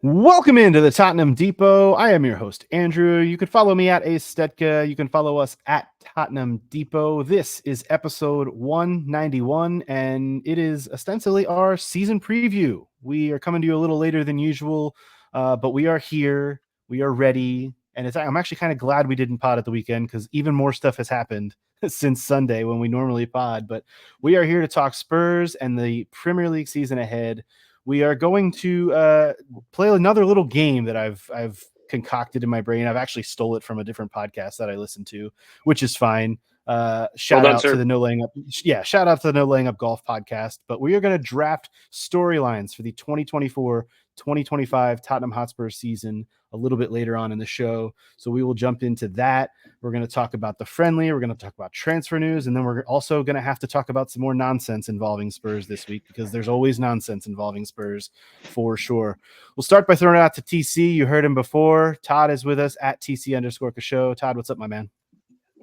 Welcome into the Tottenham Depot. I am your host, Andrew. You can follow me at Astetka. You can follow us at Tottenham Depot. This is episode 191, and it is ostensibly our season preview. We are coming to you a little later than usual, but we are here. We are ready. And I'm actually kind of glad we didn't pod at the weekend because even more stuff has happened since Sunday when we normally pod. But we are here to talk Spurs and the Premier League season ahead. We are going to play another little game that I've concocted in my brain. I've actually stole it from a different podcast that I listen to, which is fine. Shout out to the No Laying Up. Yeah, shout out to the No Laying Up Golf podcast. But we are going to draft storylines for the 2024-2025 Tottenham Hotspur season a little bit later on in the show. So we will jump into that. We're going to talk about the friendly. We're going to talk about transfer news. And then we're also going to have to talk about some more nonsense involving Spurs this week because there's always nonsense involving Spurs for sure. We'll start by throwing it out to TC. You heard him before. Todd is with us at TC_Kasho. Todd, what's up, my man?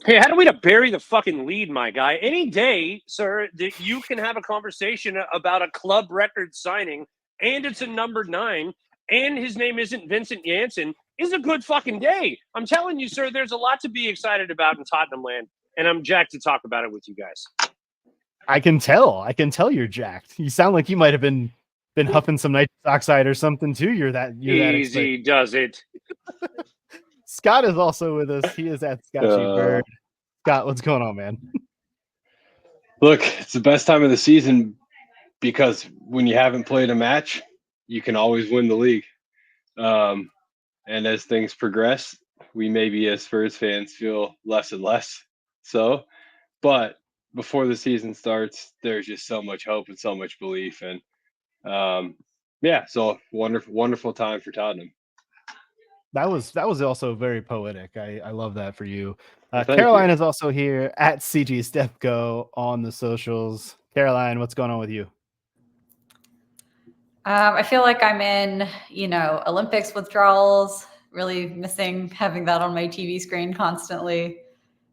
Hey, how do we to bury the fucking lead, my guy? Any day, sir, that you can have a conversation about a club record signing and it's a number 9 and his name isn't Vincent Janssen is a good fucking day. I'm telling you, sir, there's a lot to be excited about in Tottenham land, and I'm jacked to talk about it with you guys. I can tell you're jacked. You sound like you might have been huffing some nitrous oxide or something too. You're that easy does it. Scott is also with us. He is at Scotchy Bird. Scott, what's going on, man? Look, it's the best time of the season because when you haven't played a match, you can always win the league. And as things progress, we maybe as Spurs fans feel less and less so. But before the season starts, there's just so much hope and so much belief. And so wonderful time for Tottenham. That was also very poetic. I love that for you. Caroline is also here at CG Stepco on the socials. Caroline, what's going on with you? I feel like I'm in, Olympics withdrawals, really missing having that on my TV screen constantly.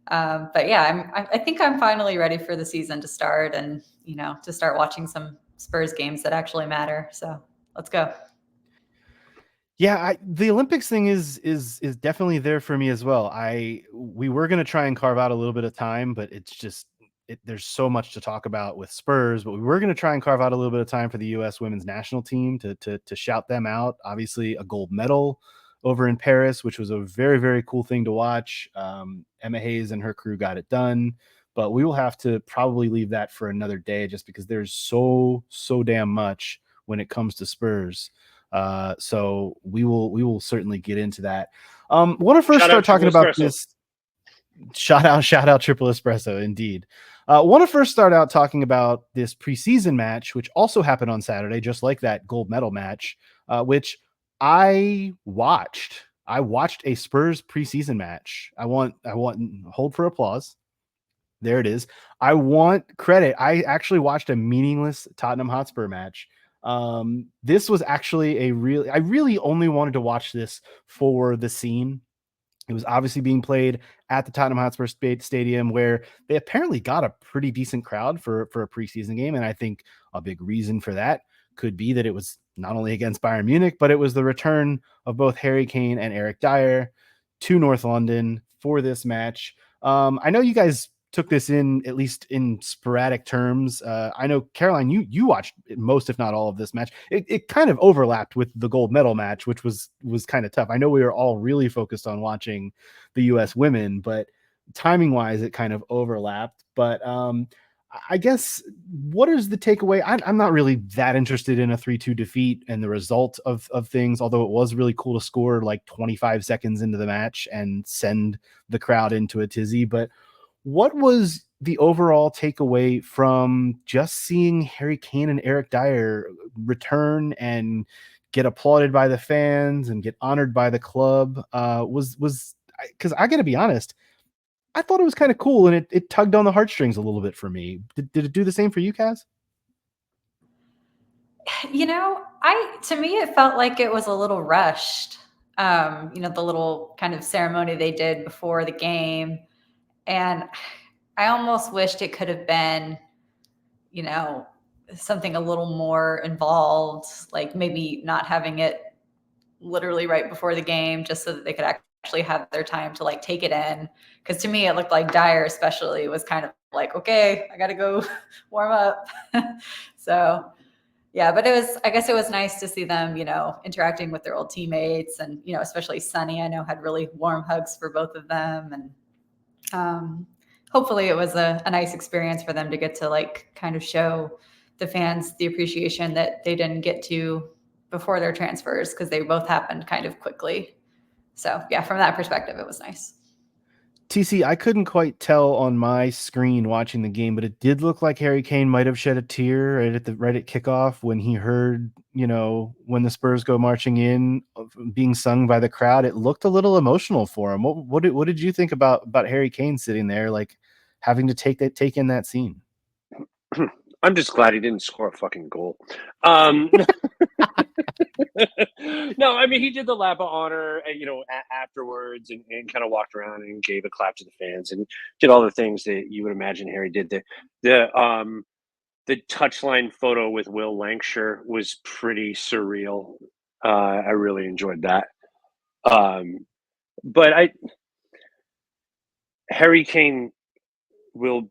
But yeah, I think I'm finally ready for the season to start and, to start watching some Spurs games that actually matter. So let's go. Yeah, the Olympics thing is definitely there for me as well. We were going to try and carve out a little bit of time, but it's just there's so much to talk about with Spurs. But we were going to try and carve out a little bit of time for the U.S. women's national team to shout them out. Obviously, a gold medal over in Paris, which was a very, very cool thing to watch. Emma Hayes and her crew got it done, but we will have to probably leave that for another day just because there's so damn much when it comes to Spurs. So we will certainly get into that. Want to first start talking about this. Shout out Triple Espresso, indeed. Want to first start out talking about this preseason match, which also happened on Saturday, just like that gold medal match, which I watched. I watched a Spurs preseason match. I want hold for applause. There it is. I want credit. I actually watched a meaningless Tottenham Hotspur match. This was actually I really only wanted to watch this for the scene. It was obviously being played at the Tottenham Hotspur Stadium, where they apparently got a pretty decent crowd for a preseason game. And I think a big reason for that could be that it was not only against Bayern Munich, but it was the return of both Harry Kane and Eric Dyer to North London for this match. I know you guys took this in, at least in sporadic terms. I know, Caroline, you watched most, if not all, of this match. It kind of overlapped with the gold medal match, which was kind of tough. I know we were all really focused on watching the U.S. women, but timing-wise, it kind of overlapped. But I guess, what is the takeaway? I'm not really that interested in a 3-2 defeat and the result of things, although it was really cool to score like 25 seconds into the match and send the crowd into a tizzy. But what was the overall takeaway from just seeing Harry Kane and Eric Dyer return and get applauded by the fans and get honored by the club? Was because I got to be honest, I thought it was kind of cool, and it tugged on the heartstrings a little bit for me. Did it do the same for you, Kaz? To me, it felt like it was a little rushed. The little kind of ceremony they did before the game. And I almost wished it could have been, something a little more involved, like maybe not having it literally right before the game, just so that they could actually have their time to like take it in. Because to me, it looked like Dyer especially was kind of like, okay, I got to go warm up. So yeah, but I guess it was nice to see them, interacting with their old teammates, and, especially Sonny, I know, had really warm hugs for both of them. And hopefully it was a nice experience for them to get to like kind of show the fans the appreciation that they didn't get to before their transfers, because they both happened kind of quickly. So yeah, from that perspective, it was nice. TC, I couldn't quite tell on my screen watching the game, but it did look like Harry Kane might have shed a tear right at kickoff when he heard, when the Spurs go marching in, being sung by the crowd. It looked a little emotional for him. What did you think about Harry Kane sitting there, like having to take in that scene? I'm just glad he didn't score a fucking goal. No, I mean, he did the lap of honor, afterwards, and kind of walked around and gave a clap to the fans and did all the things that you would imagine Harry did. The touchline photo with Will Lancashire was pretty surreal. I really enjoyed that. But Harry Kane will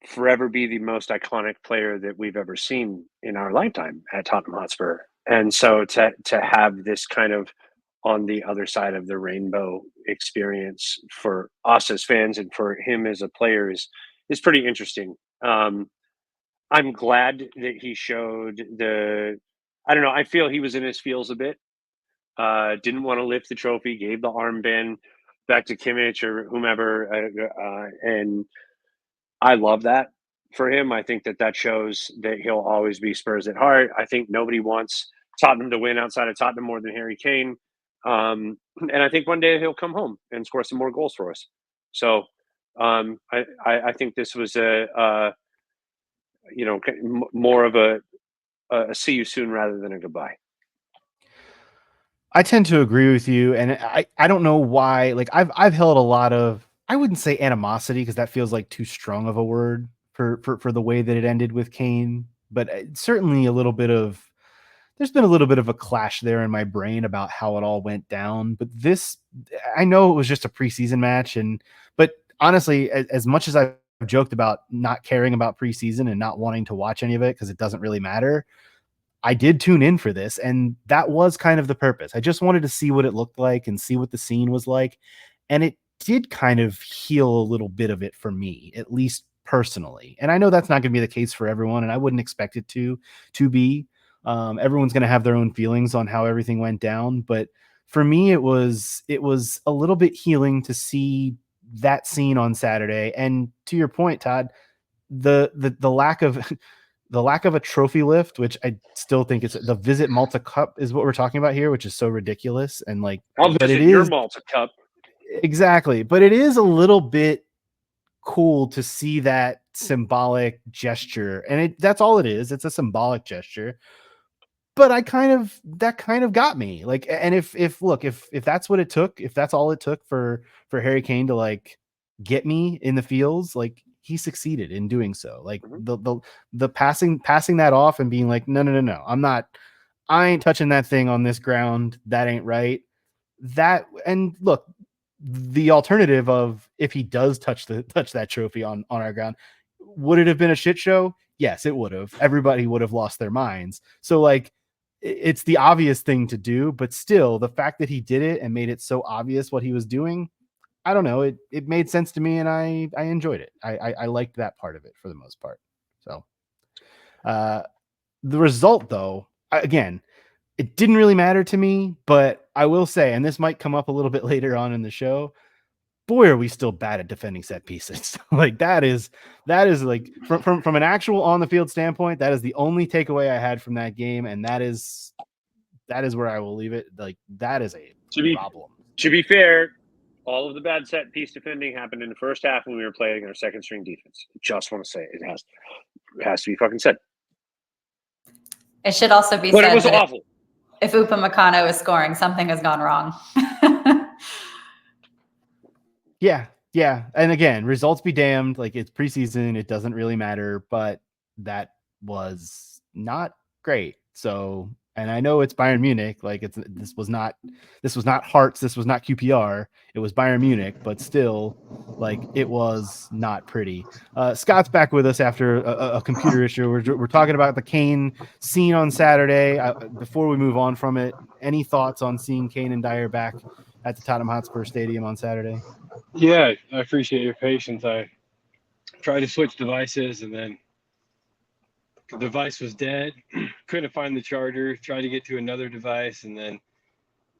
forever be the most iconic player that we've ever seen in our lifetime at Tottenham Hotspur. And so to have this kind of on the other side of the rainbow experience for us as fans and for him as a player is pretty interesting. I'm glad that he showed I don't know, I feel he was in his feels a bit. Didn't want to lift the trophy, gave the armband back to Kimmich or whomever, and I love that for him. I think that shows that he'll always be Spurs at heart. I think nobody wants Tottenham to win outside of Tottenham more than Harry Kane. And I think one day he'll come home and score some more goals for us. So I think this was more of a see you soon rather than a goodbye. I tend to agree with you, and I don't know why. Like I've held a lot of, I wouldn't say animosity, because that feels like too strong of a word for the way that it ended with Kane, but certainly a little bit of, there's been a little bit of a clash there in my brain about how it all went down. But this, I know it was just a preseason match, but honestly, as much as I've joked about not caring about preseason and not wanting to watch any of it because it doesn't really matter, I did tune in for this, and that was kind of the purpose. I just wanted to see what it looked like and see what the scene was like. And it did kind of heal a little bit of it for me, at least personally. And I know that's not going to be the case for everyone, and I wouldn't expect it to be. Everyone's going to have their own feelings on how everything went down. But for me, it was a little bit healing to see that scene on Saturday. And to your point, Todd, the lack of the lack of a trophy lift, which I still think it's the Visit Malta Cup is what we're talking about here, which is so ridiculous. And like, I'll visit your Malta Cup. Exactly. But it is a little bit cool to see that symbolic gesture. And that's all it is. It's a symbolic gesture. But that kind of got me. Like, and if that's what it took, if that's all it took for Harry Kane to like get me in the feels, like, he succeeded in doing so. Like the passing that off and being like, no, I ain't touching that thing on this ground. That ain't right. And look, the alternative of if he does touch that trophy on our ground, would it have been a shit show? Yes, it would have. Everybody would have lost their minds. So like, it's the obvious thing to do, but still the fact that he did it and made it so obvious what he was doing, I don't know. It made sense to me, and I enjoyed it. I liked that part of it for the most part. So the result, though, again, it didn't really matter to me, but I will say, and this might come up a little bit later on in the show, boy, are we still bad at defending set pieces. Like that is like from an actual on the field standpoint, that is the only takeaway I had from that game. And that is where I will leave it. Like, that is a problem. To be fair, all of the bad set piece defending happened in the first half when we were playing our second string defense. Just want to say it has to be fucking said. It should also be but said. It was awful. If Upamecano is scoring, something has gone wrong. Yeah. And again, results be damned. Like, it's preseason. It doesn't really matter, but that was not great. So And I know it's Bayern Munich. Like this was not Hearts. This was not QPR. It was Bayern Munich, but still, like it was not pretty. Scott's back with us after a computer issue. We're talking about the Kane scene on Saturday. Before we move on from it, any thoughts on seeing Kane and Dyer back at the Tottenham Hotspur Stadium on Saturday? Yeah, I appreciate your patience. I tried to switch devices, and then the device was dead. Couldn't find the charger. Tried to get to another device, and then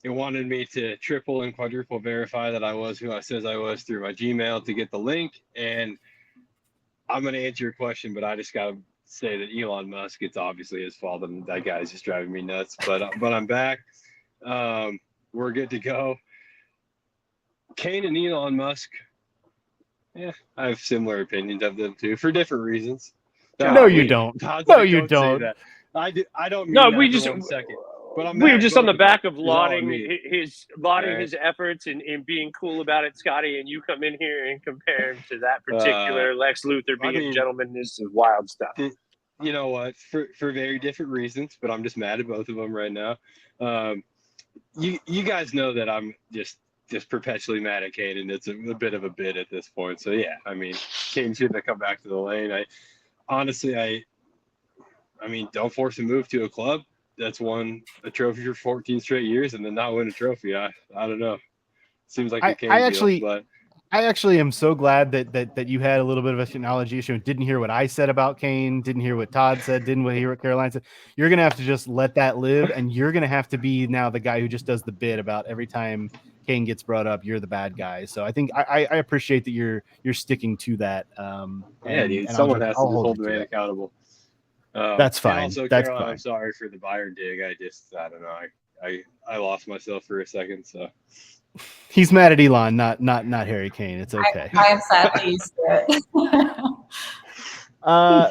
it wanted me to triple and quadruple verify that I was who I says I was through my Gmail to get the link. And I'm going to answer your question, but I just got to say that Elon Musk, it's obviously his fault, and that guy's just driving me nuts. But I'm back. We're good to go. Kane and Elon Musk, yeah, I have similar opinions of them too, for different reasons. No, you don't. Todd's No, like, you don't say don't. that. I don't mean No, that we for just 1 second. But we were just on the back of It's all on lauding me. his efforts and being cool about it, Scotty. And you come in here and compare him to that particular Lex Luthor being a gentleman is wild stuff. You know what? For very different reasons, but I'm just mad at both of them right now. You guys know that I'm just perpetually mad at Kane, and it's a bit of a bit at this point. So yeah, I mean, Kane shouldn't come back to the lane. I mean, don't force a move to a club that's won a trophy for 14 straight years and then not win a trophy. I don't know. Seems like a Kane deal, but I actually am so glad that you had a little bit of a technology issue and didn't hear what I said about Kane, didn't hear what Todd said, didn't hear what Caroline said. You're going to have to just let that live, and you're going to have to be now the guy who just does the bit about every time Kane gets brought up, you're the bad guy. So I think I appreciate that you're sticking to that. Yeah, dude, someone has to just hold the man accountable. That's fine. And also, That's Caroline, fine. I'm sorry for the Bayern dig. I don't know. I lost myself for a second. So he's mad at Elon, not Harry Kane. It's okay. I am sadly used to it.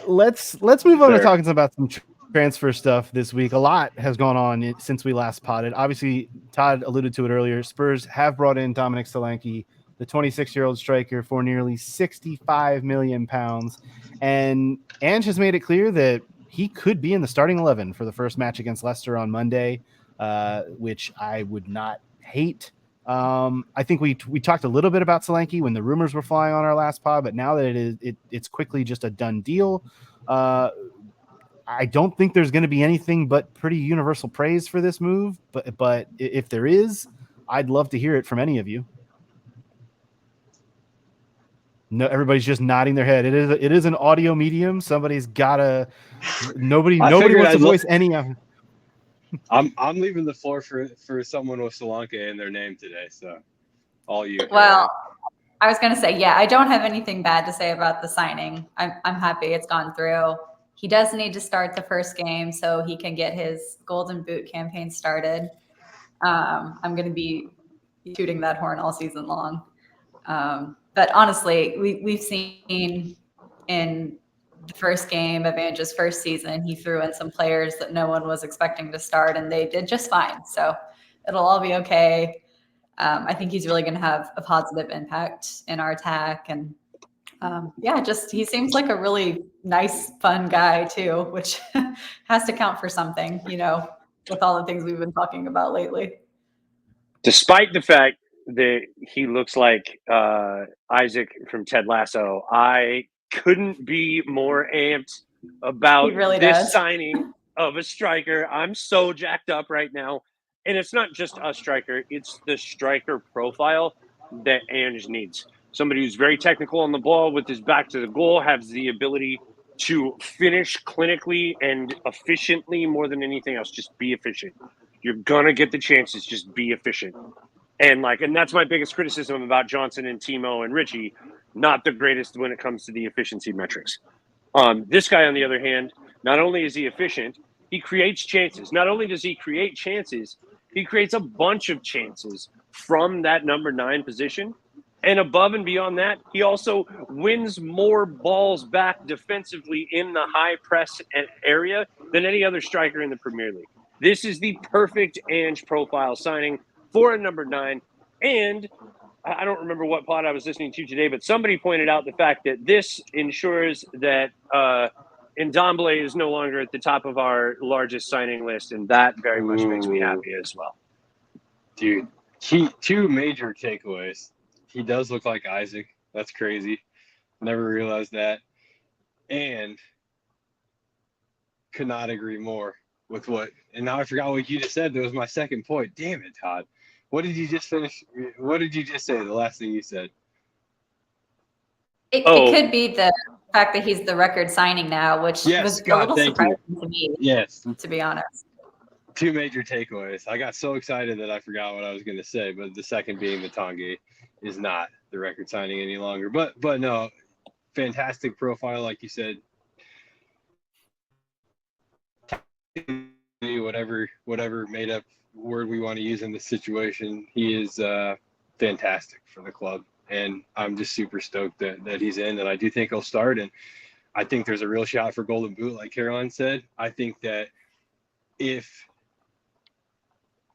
Let's move on to talking about some transfer stuff this week. A lot has gone on since we last potted. Obviously, Todd alluded to it earlier. Spurs have brought in Dominic Solanke, the 26-year-old striker, for nearly £65 million. And Ange has made it clear that he could be in the starting 11 for the first match against Leicester on Monday, which I would not hate. I think we talked a little bit about Solanke when the rumors were flying on our last pod, but now that it's quickly just a done deal. I don't think there's going to be anything but pretty universal praise for this move, but if there is, I'd love to hear it from any of you. No, everybody's just nodding their head. It is an audio medium. Somebody's gotta. Nobody wants to voice any of. I'm leaving the floor for someone with Solanke in their name today. So all you. Well, I was going to say, yeah, I don't have anything bad to say about the signing. I'm happy it's gone through. He does need to start the first game so he can get his Golden Boot campaign started. I'm going to be tooting that horn all season long. But honestly, we've seen in the first game of Ange's first season, he threw in some players that no one was expecting to start, and they did just fine. So it'll all be okay. I think he's really going to have a positive impact in our attack. And he seems like a really nice, fun guy too, which has to count for something, with all the things we've been talking about lately. Despite the fact that he looks like Isaac from Ted Lasso, I couldn't be more amped about this signing of a striker. I'm so jacked up right now. And it's not just a striker, it's the striker profile that Ange needs. Somebody who's very technical on the ball with his back to the goal, has the ability to finish clinically and efficiently more than anything else. Just be efficient. You're going to get the chances. Just be efficient. And that's my biggest criticism about Johnson and Timo and Richie. Not the greatest when it comes to the efficiency metrics. This guy, on the other hand, not only is he efficient, he creates chances. Not only does he create chances, he creates a bunch of chances from that number 9 position. And above and beyond that, he also wins more balls back defensively in the high press area than any other striker in the Premier League. This is the perfect Ange profile signing for a number 9. And I don't remember what pod I was listening to today, but somebody pointed out the fact that this ensures that Ndombele is no longer at the top of our largest signing list, and that very much makes me happy as well. Dude, two major takeaways. He does look like Isaac. That's crazy. Never realized that. And could not agree more with what. And now I forgot what you just said. That was my second point. Damn it, Todd. What did you just finish? What did you just say? The last thing you said. It could be the fact that he's the record signing now, which was a little surprising to me. Yes. To be honest. Two major takeaways. I got so excited that I forgot what I was going to say, but the second being that Tanguy is not the record signing any longer. But no, fantastic profile, like you said. Whatever made up word we want to use in this situation, he is fantastic for the club, and I'm just super stoked that he's in, and I do think he'll start, and I think there's a real shot for Golden Boot, like Caroline said. I think that if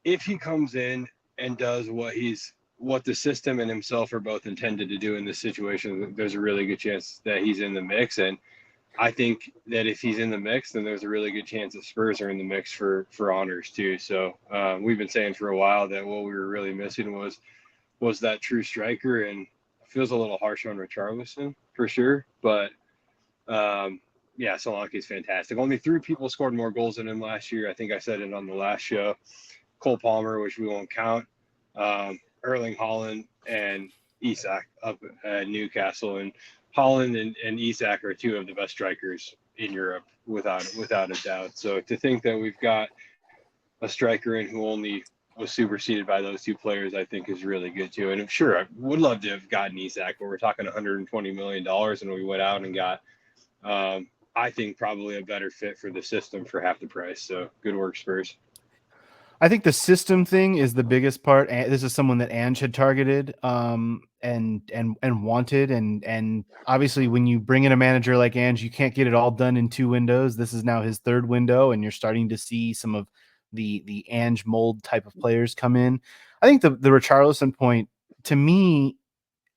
he comes in and does what the system and himself are both intended to do in this situation, there's a really good chance that he's in the mix. And I think that if he's in the mix, then there's a really good chance that Spurs are in the mix for honors too. So we've been saying for a while that what we were really missing was that true striker, and it feels a little harsh on Richarlison for sure. But yeah, Solanke's fantastic. Only 3 people scored more goals than him last year. I think I said it on the last show. Cole Palmer, which we won't count, Erling Haaland, and Isak up at Newcastle. And Haaland and Isak are 2 of the best strikers in Europe, without a doubt. So to think that we've got a striker in who only was superseded by those 2 players, I think is really good too. And I'm sure I would love to have gotten Isak, but we're talking $120 million, and we went out and got, I think, probably a better fit for the system for half the price. So good work, Spurs. I think the system thing is the biggest part. And this is someone that Ange had targeted and wanted. And obviously when you bring in a manager like Ange, you can't get it all done in 2 windows. This is now his 3rd window, and you're starting to see some of the Ange mold type of players come in. I think the Richarlison point, to me,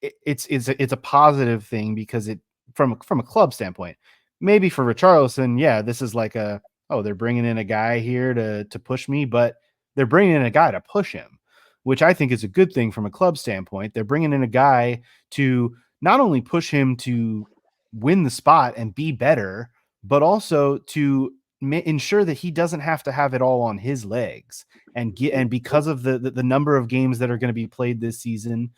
it's a positive thing, because it from a club standpoint, maybe for Richarlison, yeah, this is like they're bringing in a guy here to push me, but they're bringing in a guy to push him, which I think is a good thing from a club standpoint. They're bringing in a guy to not only push him to win the spot and be better, but also to ensure that he doesn't have to have it all on his legs. And because of the number of games that are going to be played this season,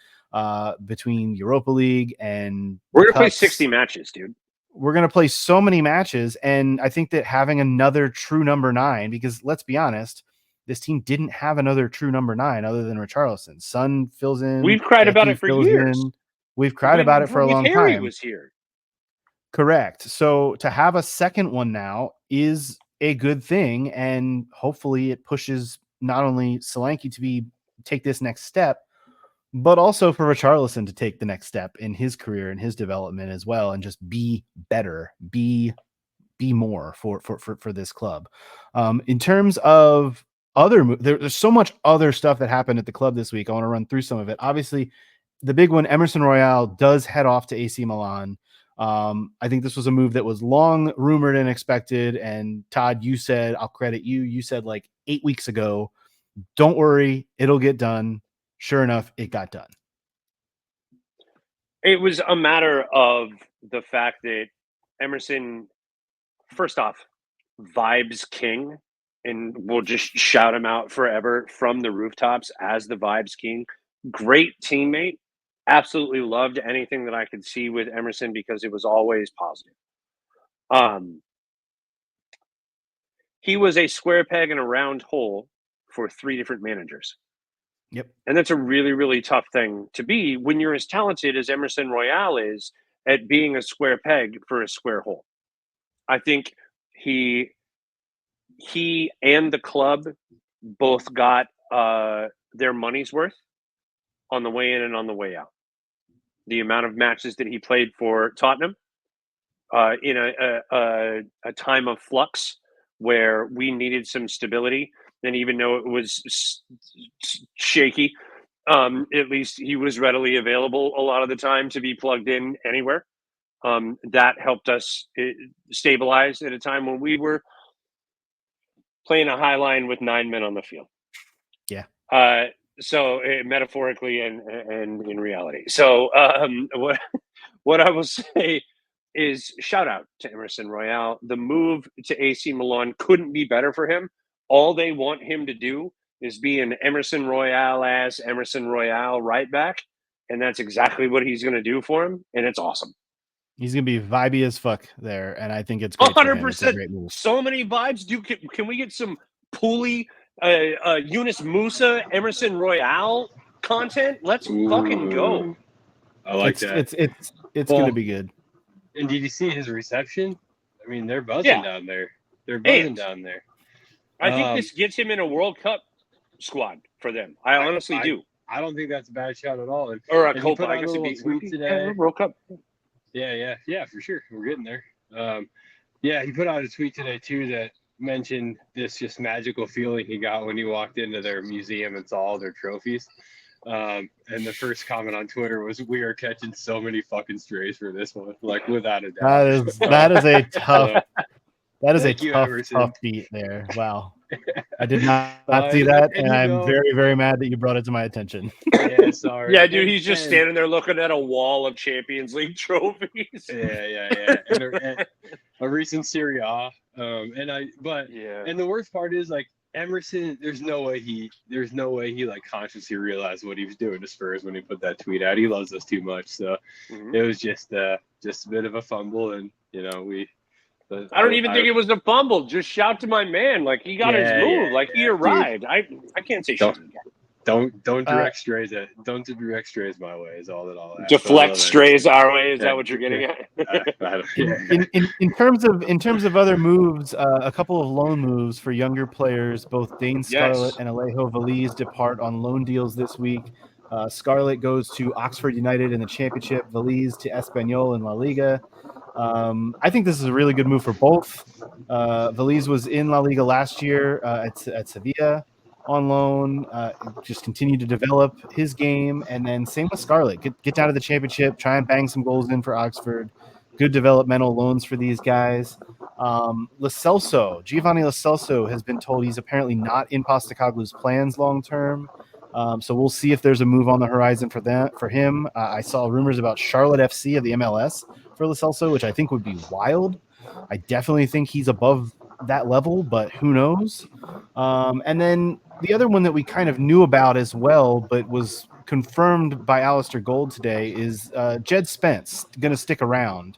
between Europa League and we're going to play 60 matches, dude. We're going to play so many matches. And I think that having another true number 9, because let's be honest, this team didn't have another true number 9 other than Richarlison. Son fills in. We've cried about it for years. We've cried about it for a long time. Harry was here. Correct. So to have a second one now is a good thing, and hopefully it pushes not only Solanke to take this next step, but also for Richarlison to take the next step in his career and his development as well, and just be better, be more for this club. In terms of there's so much other stuff that happened at the club this week. I want to run through some of it. Obviously, the big one, Emerson Royale does head off to AC Milan. I think this was a move that was long rumored and expected. And Todd, you said, I'll credit you. You said like 8 weeks ago, don't worry, it'll get done. Sure enough, it got done. It was a matter of the fact that Emerson, first off, vibes king, and we'll just shout him out forever from the rooftops as the vibes king. Great teammate. Absolutely loved anything that I could see with Emerson, because it was always positive. He was a square peg in a round hole for 3 different managers. Yep. And that's a really, really tough thing to be when you're as talented as Emerson Royale is at being a square peg for a square hole. I think he and the club both got their money's worth on the way in and on the way out. The amount of matches that he played for Tottenham in a time of flux where we needed some stability, and even though it was shaky, at least he was readily available a lot of the time to be plugged in anywhere. That helped us stabilize at a time when we were playing a high line with 9 men on the field. Yeah. So metaphorically and in reality. So what I will say is shout out to Emerson Royale. The move to AC Milan couldn't be better for him. All they want him to do is be an Emerson Royale right back. And that's exactly what he's going to do for him. And it's awesome. He's going to be vibey as fuck there. And I think it's great for him. It's a great move. So many vibes. Can we get some Pooley, Yunus Musa, Emerson Royale content? Let's fucking go. I like that. It's going to be good. And did you see his reception? I mean, they're buzzing down there. They're buzzing down there. I think this gets him in a World Cup squad for them. I honestly do. I don't think that's a bad shot at all. Or a Copa, I guess it'd be today. World Cup. Yeah, for sure. We're getting there. He put out a tweet today too that mentioned this just magical feeling he got when he walked into their museum and saw all their trophies. And the first comment on Twitter was, "We are catching so many fucking strays for this one," like without a doubt. That is a tough. That is a tough beat there. Wow. I did not see that, and I'm very, very mad that you brought it to my attention. Yeah, sorry. Yeah, dude, he's just standing there looking at a wall of Champions League trophies. Yeah. And a recent Serie A. And the worst part is, like, Emerson, there's no way he like consciously realized what he was doing to Spurs when he put that tweet out. He loves us too much, so it was just a bit of a fumble, and I don't even think it was a fumble. Just shout to my man, like he got his move, he arrived. Dude, I can't say shit. Don't direct strays my way is all that I'll ask. Deflect strays our way. Is that what you're getting at? In terms of other moves, a couple of loan moves for younger players. Both Dane Scarlett and Alejo Veliz depart on loan deals this week. Scarlett goes to Oxford United in the Championship. Veliz to Espanyol in La Liga. I think this is a really good move for both. Veliz was in La Liga last year at Sevilla on loan, just continue to develop his game, and then same with Scarlett. Get down to the Championship, try and bang some goals in for Oxford. Good developmental loans for these guys. Giovanni Lo Celso has been told he's apparently not in Postecoglou's plans long term. So we'll see if there's a move on the horizon for him. I saw rumors about Charlotte FC of the MLS for Lo Celso, which I think would be wild. I definitely think he's above that level, but who knows? And then the other one that we kind of knew about as well, but was confirmed by Alistair Gold today, is Jed Spence going to stick around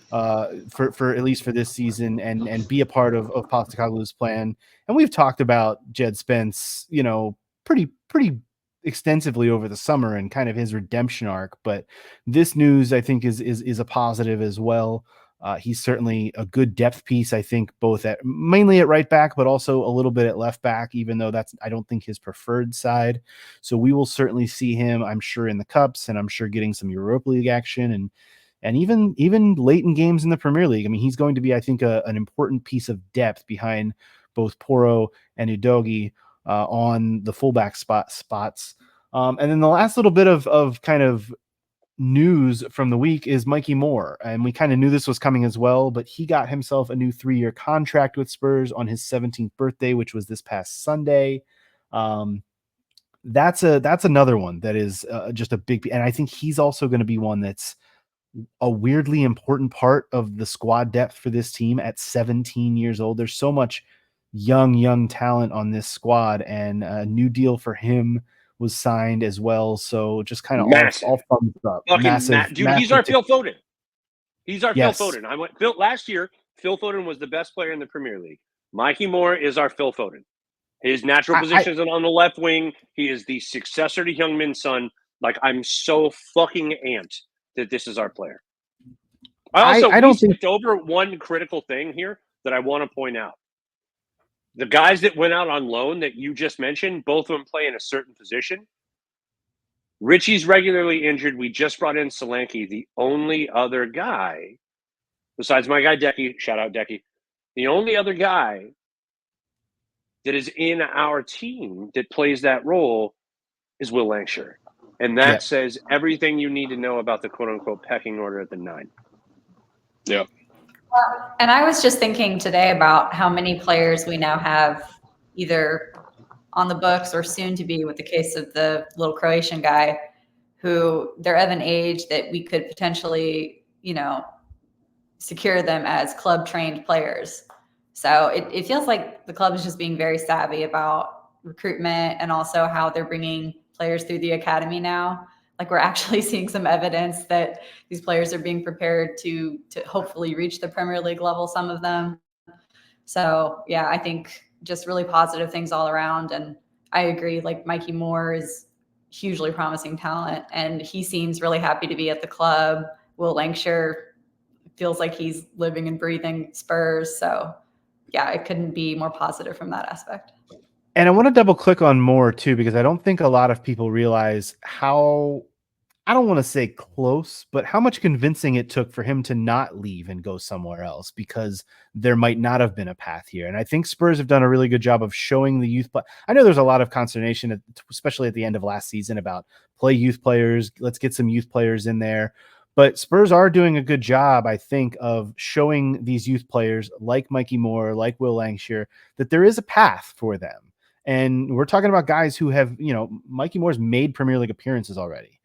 for at least for this season and be a part of Postecoglou's plan. And we've talked about Jed Spence, pretty extensively over the summer and kind of his redemption arc. But this news, I think, is a positive as well. He's certainly a good depth piece, I think, mainly at right back, but also a little bit at left back, even though that's, I don't think, his preferred side. So we will certainly see him, I'm sure, in the Cups, and I'm sure getting some Europa League action and even late in games in the Premier League. I mean, he's going to be, I think, an important piece of depth behind both Porro and Udogie on the fullback spots. And then the last little bit of kind of news from the week is Mikey Moore, and we kind of knew this was coming as well, but he got himself a new 3-year contract with Spurs on his 17th birthday, which was this past Sunday. That's another one that is just a big, and I think he's also going to be one that's a weirdly important part of the squad depth for this team at 17 years old. There's so much young talent on this squad, and a new deal for him was signed as well. So just kind of all thumbs up. Dude, he's our Phil Foden. He's our Phil Foden. Last year, Phil Foden was the best player in the Premier League. Mikey Moore is our Phil Foden. His natural position is on the left wing. He is the successor to Heung-min Son. Like, I'm so fucking amped that this is our player. I don't skipped over one critical thing here that I want to point out. The guys that went out on loan that you just mentioned, both of them play in a certain position. Richie's regularly injured. We just brought in Solanke. The only other guy, besides my guy Decky, shout out Decky, the only other guy that is in our team that plays that role is Will Langsher. And that says everything you need to know about the quote-unquote pecking order at the 9. Yeah. And I was just thinking today about how many players we now have either on the books or soon to be, with the case of the little Croatian guy, who they're of an age that we could potentially, secure them as club trained players. So it feels like the club is just being very savvy about recruitment and also how they're bringing players through the academy now. Like, we're actually seeing some evidence that these players are being prepared to hopefully reach the Premier League level, some of them. So yeah, I think just really positive things all around. And I agree, like Mikey Moore is hugely promising talent and he seems really happy to be at the club. Will Lancashire feels like he's living and breathing Spurs. So yeah, it couldn't be more positive from that aspect. And I want to double click on Moore too, because I don't think a lot of people realize how, I don't want to say close, but how much convincing it took for him to not leave and go somewhere else, because there might not have been a path here. And I think Spurs have done a really good job of showing the youth. But I know there's a lot of consternation, especially at the end of last season, about play youth players. Let's get some youth players in there. But Spurs are doing a good job, I think, of showing these youth players like Mikey Moore, like Will Lancashire, that there is a path for them. And we're talking about guys who have, Mikey Moore's made Premier League appearances already.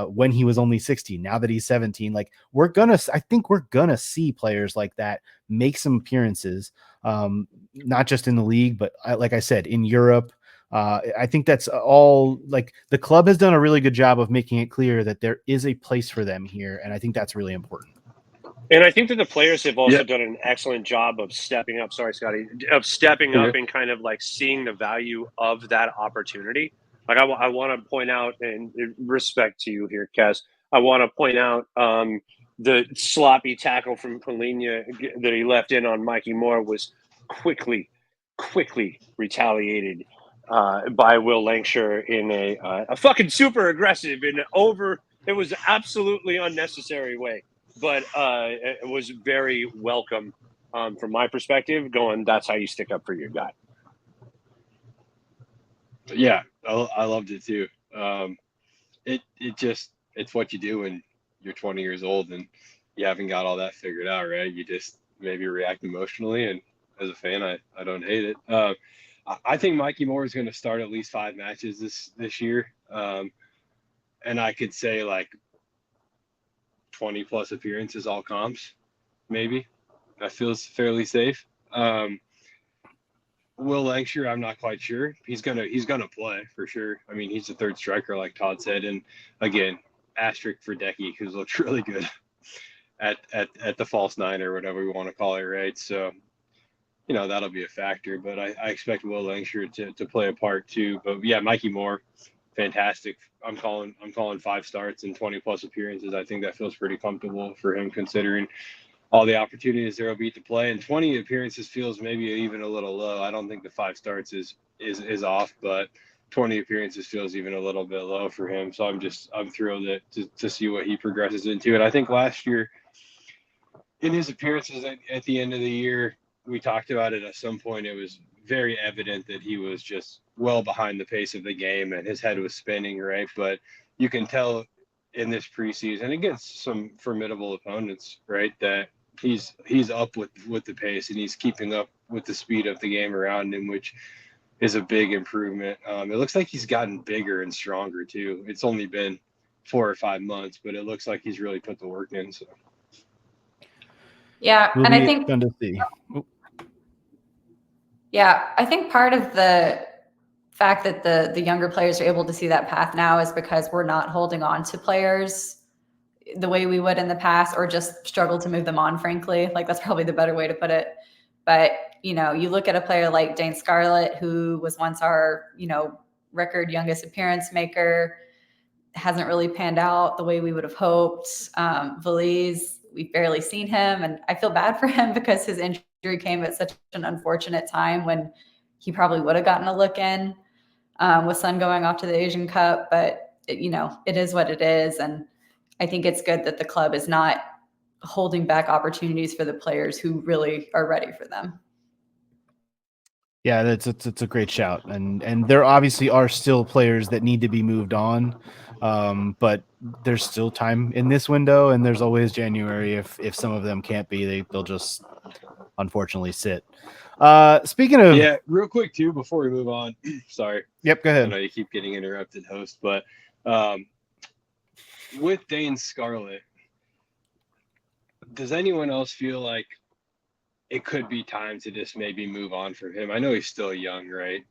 When he was only 16, now that he's 17, like I think we're gonna see players like that make some appearances, not just in the league, but like I said, in Europe. I think that's all, like, the club has done a really good job of making it clear that there is a place for them here. And I think that's really important. And I think that the players have also done an excellent job of stepping up. Sorry, Scotty, of stepping up and kind of like seeing the value of that opportunity. Like, I want to point out, and respect to you here, Kaz, I want to point out the sloppy tackle from Polina that he left in on Mikey Moore was quickly retaliated by Will Lancashire in a fucking super aggressive and it was absolutely unnecessary way. But it was very welcome from my perspective, going, that's how you stick up for your guy. Yeah, I loved it too. It's what you do when you're 20 years old and you haven't got all that figured out, right? You just maybe react emotionally, and as a fan, I don't hate it. I think Mikey Moore is going to start at least 5 matches this year, and I could say like 20 plus appearances, all comps, maybe. That feels fairly safe. Will Lancashire, I'm not quite sure. He's gonna play for sure. I mean, he's the third striker, like Todd said, and again, asterisk for Decky, who's looked really good at the false nine or whatever we want to call it, right? So, that'll be a factor. But I expect Will Lancashire to play a part too. But yeah, Mikey Moore, fantastic. I'm calling 5 starts and 20 plus appearances. I think that feels pretty comfortable for him, considering all the opportunities there will be to play. And 20 appearances feels maybe even a little low. I don't think the 5 starts is off, but 20 appearances feels even a little bit low for him. So I'm thrilled to see what he progresses into. And I think last year, in his appearances at the end of the year, we talked about it at some point. It was very evident that he was just well behind the pace of the game and his head was spinning, right? But you can tell in this preseason against some formidable opponents, right, that he's up with the pace and he's keeping up with the speed of the game around him, which is a big improvement. It looks like he's gotten bigger and stronger too. It's only been 4 or 5 months, but it looks like he's really put the work in. So yeah, Will and be I think fun to see. Yeah, I think part of the fact that the younger players are able to see that path now is because we're not holding on to players the way we would in the past, or just struggle to move them on, frankly. Like, that's probably the better way to put it. But, you look at a player like Dane Scarlett, who was once our, record youngest appearance maker, hasn't really panned out the way we would have hoped. Valiz, we've barely seen him, and I feel bad for him because his injury came at such an unfortunate time when he probably would have gotten a look in, with Sun going off to the Asian Cup. But it is what it is, and I think it's good that the club is not holding back opportunities for the players who really are ready for them. Yeah, it's a great shout, and there obviously are still players that need to be moved on. But there's still time in this window, and there's always January. If some of them can't be, they'll just unfortunately sit. Speaking of, Yeah, real quick too before we move on. Sorry. Yep, go I ahead. know you keep getting interrupted, host, but with Dane Scarlett, does anyone else feel like it could be time to just maybe move on from him? I know he's still young, right?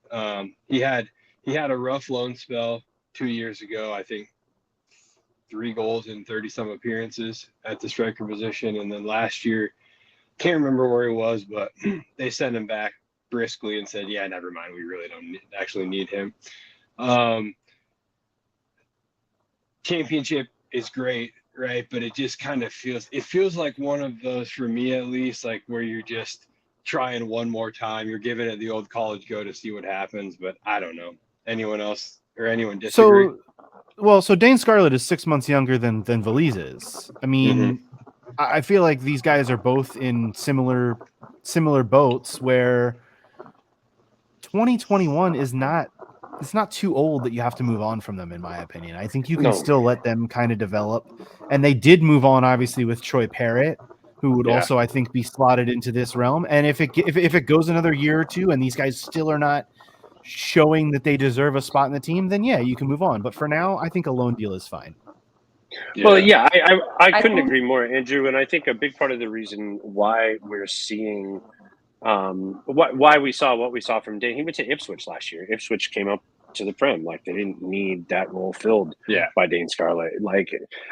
He had a rough loan spell 2 years ago. I think 3 goals in 30 some appearances at the striker position, and then last year, can't remember where he was, but they sent him back briskly and said, "Yeah, never mind. We really don't actually need him." Championship is great, right? But it just kind of feels like one of those, for me at least, like where you're just trying one more time. You're giving it the old college go to see what happens, but I don't know. Anyone else or anyone disagree? So Dane Scarlett is 6 months younger than Valise is. I mean, I feel like these guys are both in similar boats where 2021 is not, it's not too old that you have to move on from them, in my opinion. I think you can No. still let them kind of develop. And they did move on, obviously, with Troy Parrott, who would Yeah. also, I think, be slotted into this realm. And if it goes another year or two and these guys still are not showing that they deserve a spot in the team, then yeah, you can move on. But for now, I think a loan deal is fine. Well, yeah, I couldn't think- agree more, Andrew. And I think a big part of the reason why we're seeing why we saw what we saw from Dane, he went to Ipswich last year. Ipswich came up to the Prem. Like, they didn't need that role filled by Dane Scarlett. Like,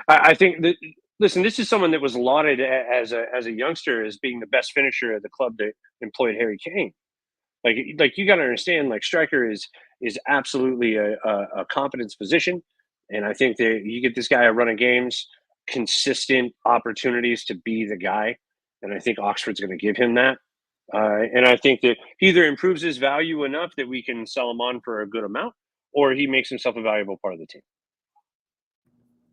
I think that, listen, this is someone that was lauded as a youngster as being the best finisher at the club that employed Harry Kane. Like you got to understand, like, striker is absolutely a competence position, and I think that you get this guy a run of games, consistent opportunities to be the guy, and I think Oxford's going to give him that. And I think that he either improves his value enough that we can sell him on for a good amount, or he makes himself a valuable part of the team.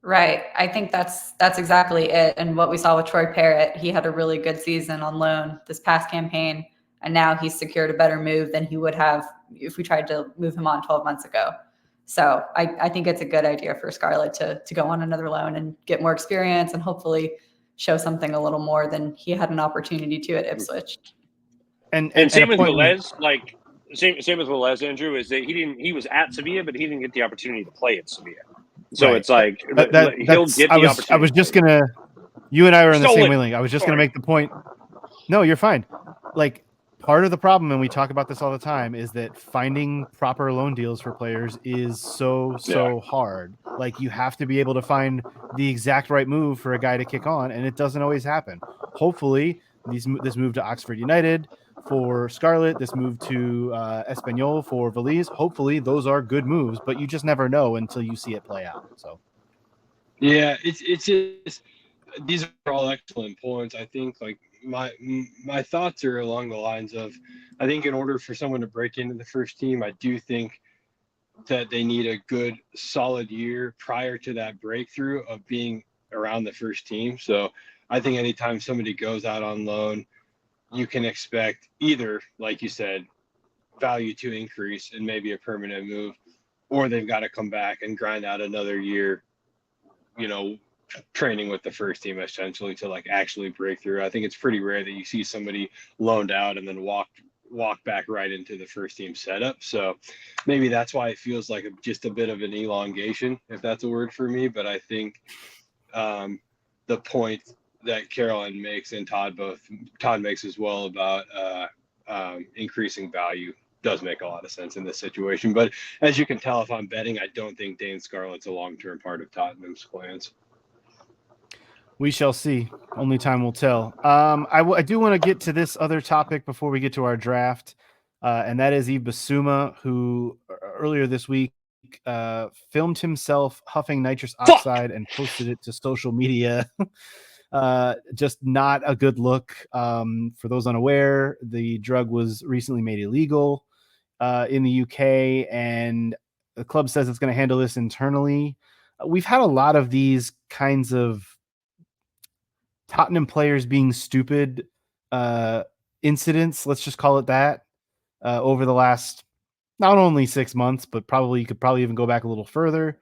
Right. I think that's exactly it. And what we saw with Troy Parrott, he had a really good season on loan this past campaign, and now he's secured a better move than he would have if we tried to move him on 12 months ago. So I think it's a good idea for Scarlett to go on another loan and get more experience and hopefully show something a little more than he had an opportunity to at Ipswich. And same with Velez, like same with Velez, Andrew, is that he was at Sevilla, but he didn't get the opportunity to play at Sevilla. So Right. it's like he'll get the opportunity. I was just gonna. You and I were in the same wavelength. I was just Sorry. gonna make the point. No, you're fine. Like, part of the problem, and we talk about this all the time, is that finding proper loan deals for players is so hard. Like, you have to be able to find the exact right move for a guy to kick on, and it doesn't always happen. Hopefully, this move to Oxford United for Scarlett, this move to Espanyol for Valise, hopefully those are good moves, but you just never know until you see it play out. So yeah, it's just, these are all excellent points. I think, like, my thoughts are along the lines of, I think in order for someone to break into the first team, I do think that they need a good solid year prior to that breakthrough of being around the first team. So I think anytime somebody goes out on loan, you can expect either, like you said, value to increase and maybe a permanent move, or they've got to come back and grind out another year, training with the first team essentially to, like, actually break through. I think it's pretty rare that you see somebody loaned out and then walk back right into the first team setup. So maybe that's why it feels like just a bit of an elongation, if that's a word for me. But I think the point that Caroline makes and Todd makes as well about increasing value does make a lot of sense in this situation. But as you can tell, if I'm betting, I don't think Dane Scarlett's a long-term part of Tottenham's plans. we shall see. Only time will tell. I do want to get to this other topic before we get to our draft, and that is Yves Bissouma, who earlier this week filmed himself huffing nitrous oxide and posted it to social media. Just not a good look. For those unaware, the drug was recently made illegal in the UK, and the club says it's going to handle this internally. We've had a lot of these kinds of Tottenham players being stupid incidents, let's just call it that, over the last not only 6 months, but you could probably even go back a little further.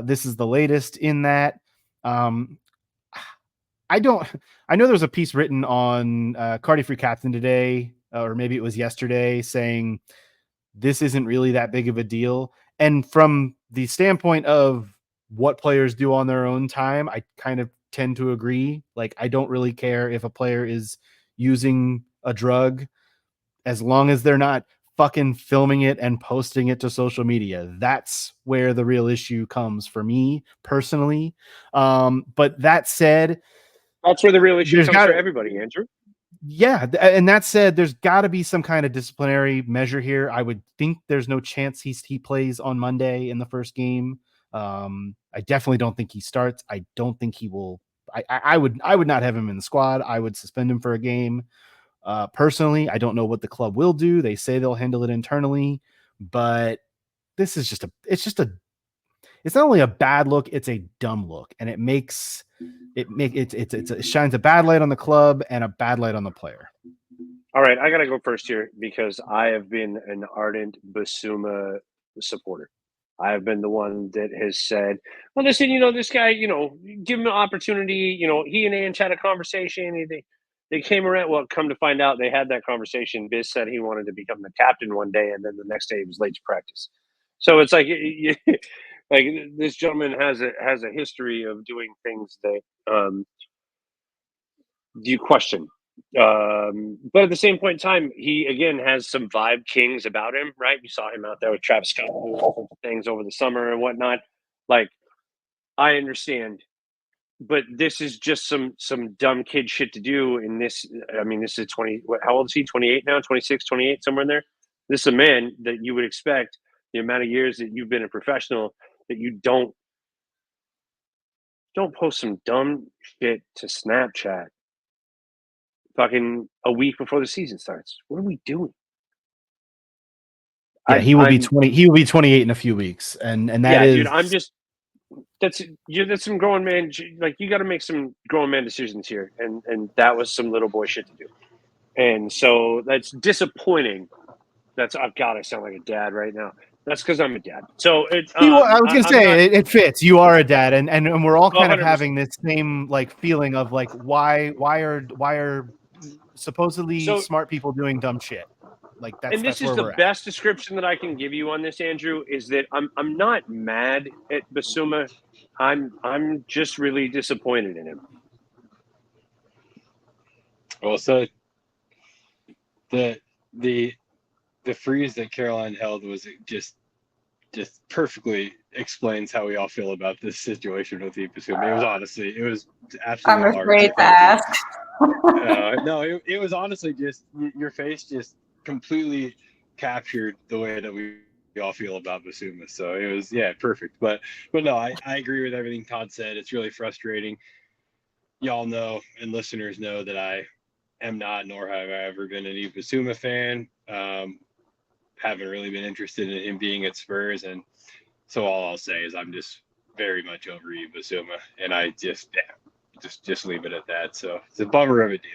This is the latest in that. I know there was a piece written on Cardi Free Captain today, or maybe it was yesterday, saying this isn't really that big of a deal. And from the standpoint of what players do on their own time, I kind of tend to agree. Like, I don't really care if a player is using a drug as long as they're not fucking filming it and posting it to social media. That's where the real issue comes for me personally. But that said, That's where the real issue there's comes got for to, everybody, Andrew. yeah. And that said, there's got to be some kind of disciplinary measure here. I would think there's no chance he plays on Monday in the first game. I definitely don't think he starts. I don't think he will. I would not have him in the squad. I would suspend him for a game. Personally, I don't know what the club will do. They say they'll handle it internally, but this is it's not only a bad look, it's a dumb look, and it shines a bad light on the club and a bad light on the player. All right, I got to go first here because I have been an ardent Basuma supporter. I have been the one that has said, well, listen, this guy, give him an opportunity. He and Ange had a conversation. They came around. Well, come to find out, they had that conversation. Biz said he wanted to become the captain one day, and then the next day he was late to practice. So it's like, like this gentleman has a history of doing things that you question. But at the same point in time, he again has some vibe kings about him, right? You saw him out there with Travis Scott doing all sorts of things over the summer and whatnot. Like, I understand, but this is just some dumb kid shit to do. In this, I mean, this is 20. How old is he? 28 now, 26, 28, somewhere in there. This is a man that you would expect the amount of years that you've been a professional that you don't post some dumb shit to Snapchat fucking a week before the season starts. What are we doing? Yeah, he will be 20. He will be 28 in a few weeks, and that is. Dude, I'm just that's some grown man. Like, you got to make some grown man decisions here, and that was some little boy shit to do, and so that's disappointing. That's, oh God, I sound like a dad right now. That's because I'm a dad. So it. I was gonna say it fits. You are a dad, and we're all kind of having this same like feeling of like why are supposedly smart people doing dumb shit. Like, and this is the best description that I can give you on this, Andrew, is that I'm not mad at Basuma. I'm just really disappointed in him. Well, so the freeze that Caroline held was just perfectly explains how we all feel about this situation with Basuma. It was absolutely. I'm afraid to ask. No, it was honestly just your face just completely captured the way that we all feel about Basuma. So it was, perfect. But no, I agree with everything Todd said. It's really frustrating. Y'all know, and listeners know, that I am not, nor have I ever been an Basuma fan. Haven't really been interested in him being at Spurs, and so all I'll say is I'm just very much over Basuma, and I just leave it at that. So it's a bummer of a deal.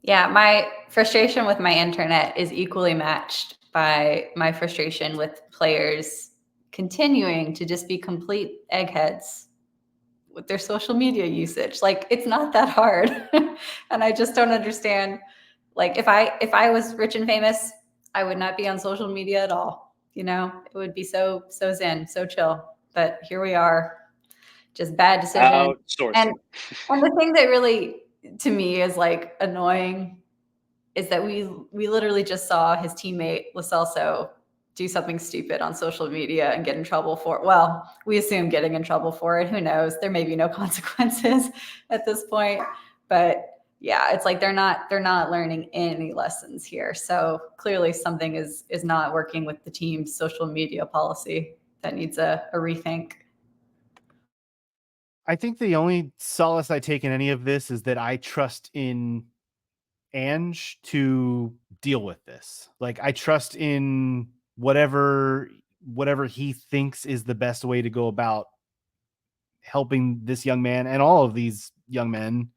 Yeah, my frustration with my internet is equally matched by my frustration with players continuing to just be complete eggheads with their social media usage. Like, it's not that hard. And I just don't understand. Like, if I was rich and famous, I would not be on social media at all. It would be so zen, so chill. But here we are, just bad decisions. And the thing that really, to me, is like annoying is that we literally just saw his teammate Lo Celso do something stupid on social media and get in trouble for it. Well, we assume getting in trouble for it. Who knows? There may be no consequences at this point. But yeah, it's like they're not learning any lessons here. So clearly something is not working with the team's social media policy that needs a rethink. I think the only solace I take in any of this is that I trust in Ange to deal with this. Like, I trust in whatever he thinks is the best way to go about helping this young man and all of these young men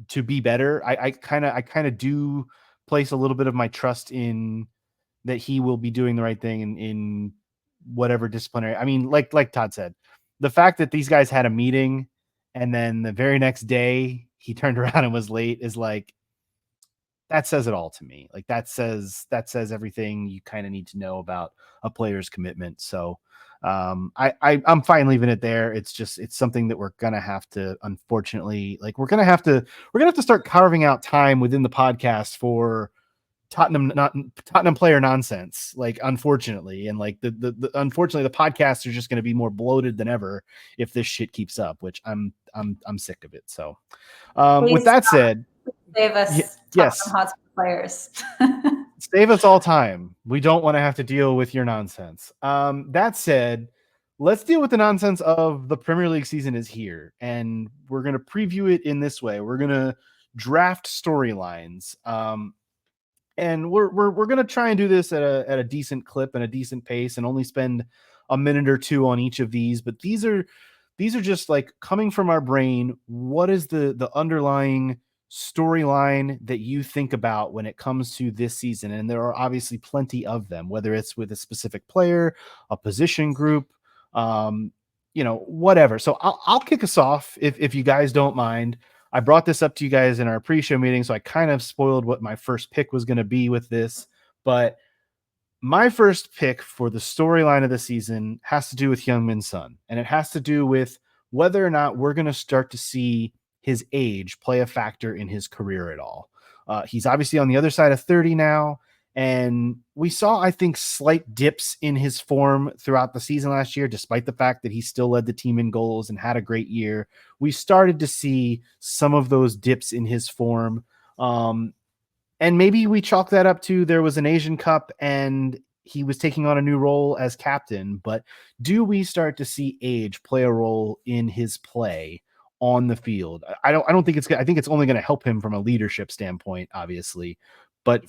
to be better. I kind of do place a little bit of my trust in that he will be doing the right thing in whatever disciplinary. I mean, like Todd said, the fact that these guys had a meeting and then the very next day he turned around and was late is like, that says it all to me. Like that says everything you kind of need to know about a player's commitment. So I'm fine leaving it there. It's something that we're gonna have to, unfortunately, like we're gonna have to start carving out time within the podcast for Tottenham player nonsense. Like unfortunately, and like the unfortunately the podcasts are just going to be more bloated than ever if this shit keeps up. Which I'm sick of it. So with that said. Save us Yes. Tottenham Hotspur players. Save us all time. We don't want to have to deal with your nonsense. That said, let's deal with the nonsense of the Premier League season is here. And we're going to preview it in this way. We're going to draft storylines. And we're going to try and do this at a decent clip and a decent pace and only spend a minute or two on each of these. But these are just like coming from our brain. What is the underlying storyline that you think about when it comes to this season? And there are obviously plenty of them, whether it's with a specific player, a position group, whatever. So I'll kick us off if you guys don't mind. I brought this up to you guys in our pre-show meeting, so I kind of spoiled what my first pick was going to be with this, but my first pick for the storyline of the season has to do with Heung-min Son, and it has to do with whether or not we're going to start to see his age play a factor in his career at all. He's obviously on the other side of 30 now, and we saw, I think, slight dips in his form throughout the season last year, despite the fact that he still led the team in goals and had a great year. We started to see some of those dips in his form. And maybe we chalk that up to there was an Asian Cup and he was taking on a new role as captain. But do we start to see age play a role in his play on the field? I don't think I think it's only going to help him from a leadership standpoint, obviously. But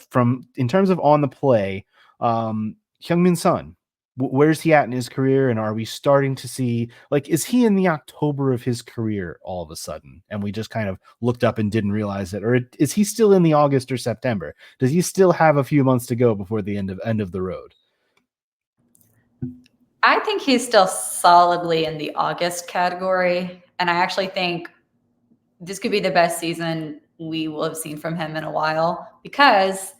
in terms of on the play, Heung-min Son, where's he at in his career? And are we starting to see, like, is he in the October of his career all of a sudden? And we just kind of looked up and didn't realize it. Or is he still in the August or September? Does he still have a few months to go before the end of the road? I think he's still solidly in the August category. And I actually think this could be the best season we will have seen from him in a while, because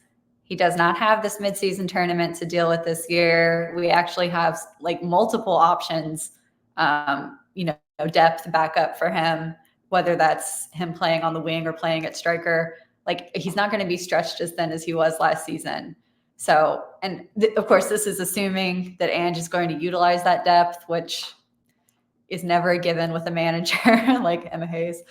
he does not have this midseason tournament to deal with this year. We actually have like multiple options, depth backup for him, whether that's him playing on the wing or playing at striker. Like, he's not going to be stretched as thin as he was last season. So, and of course, this is assuming that Ange is going to utilize that depth, which is never a given with a manager like Emma Hayes.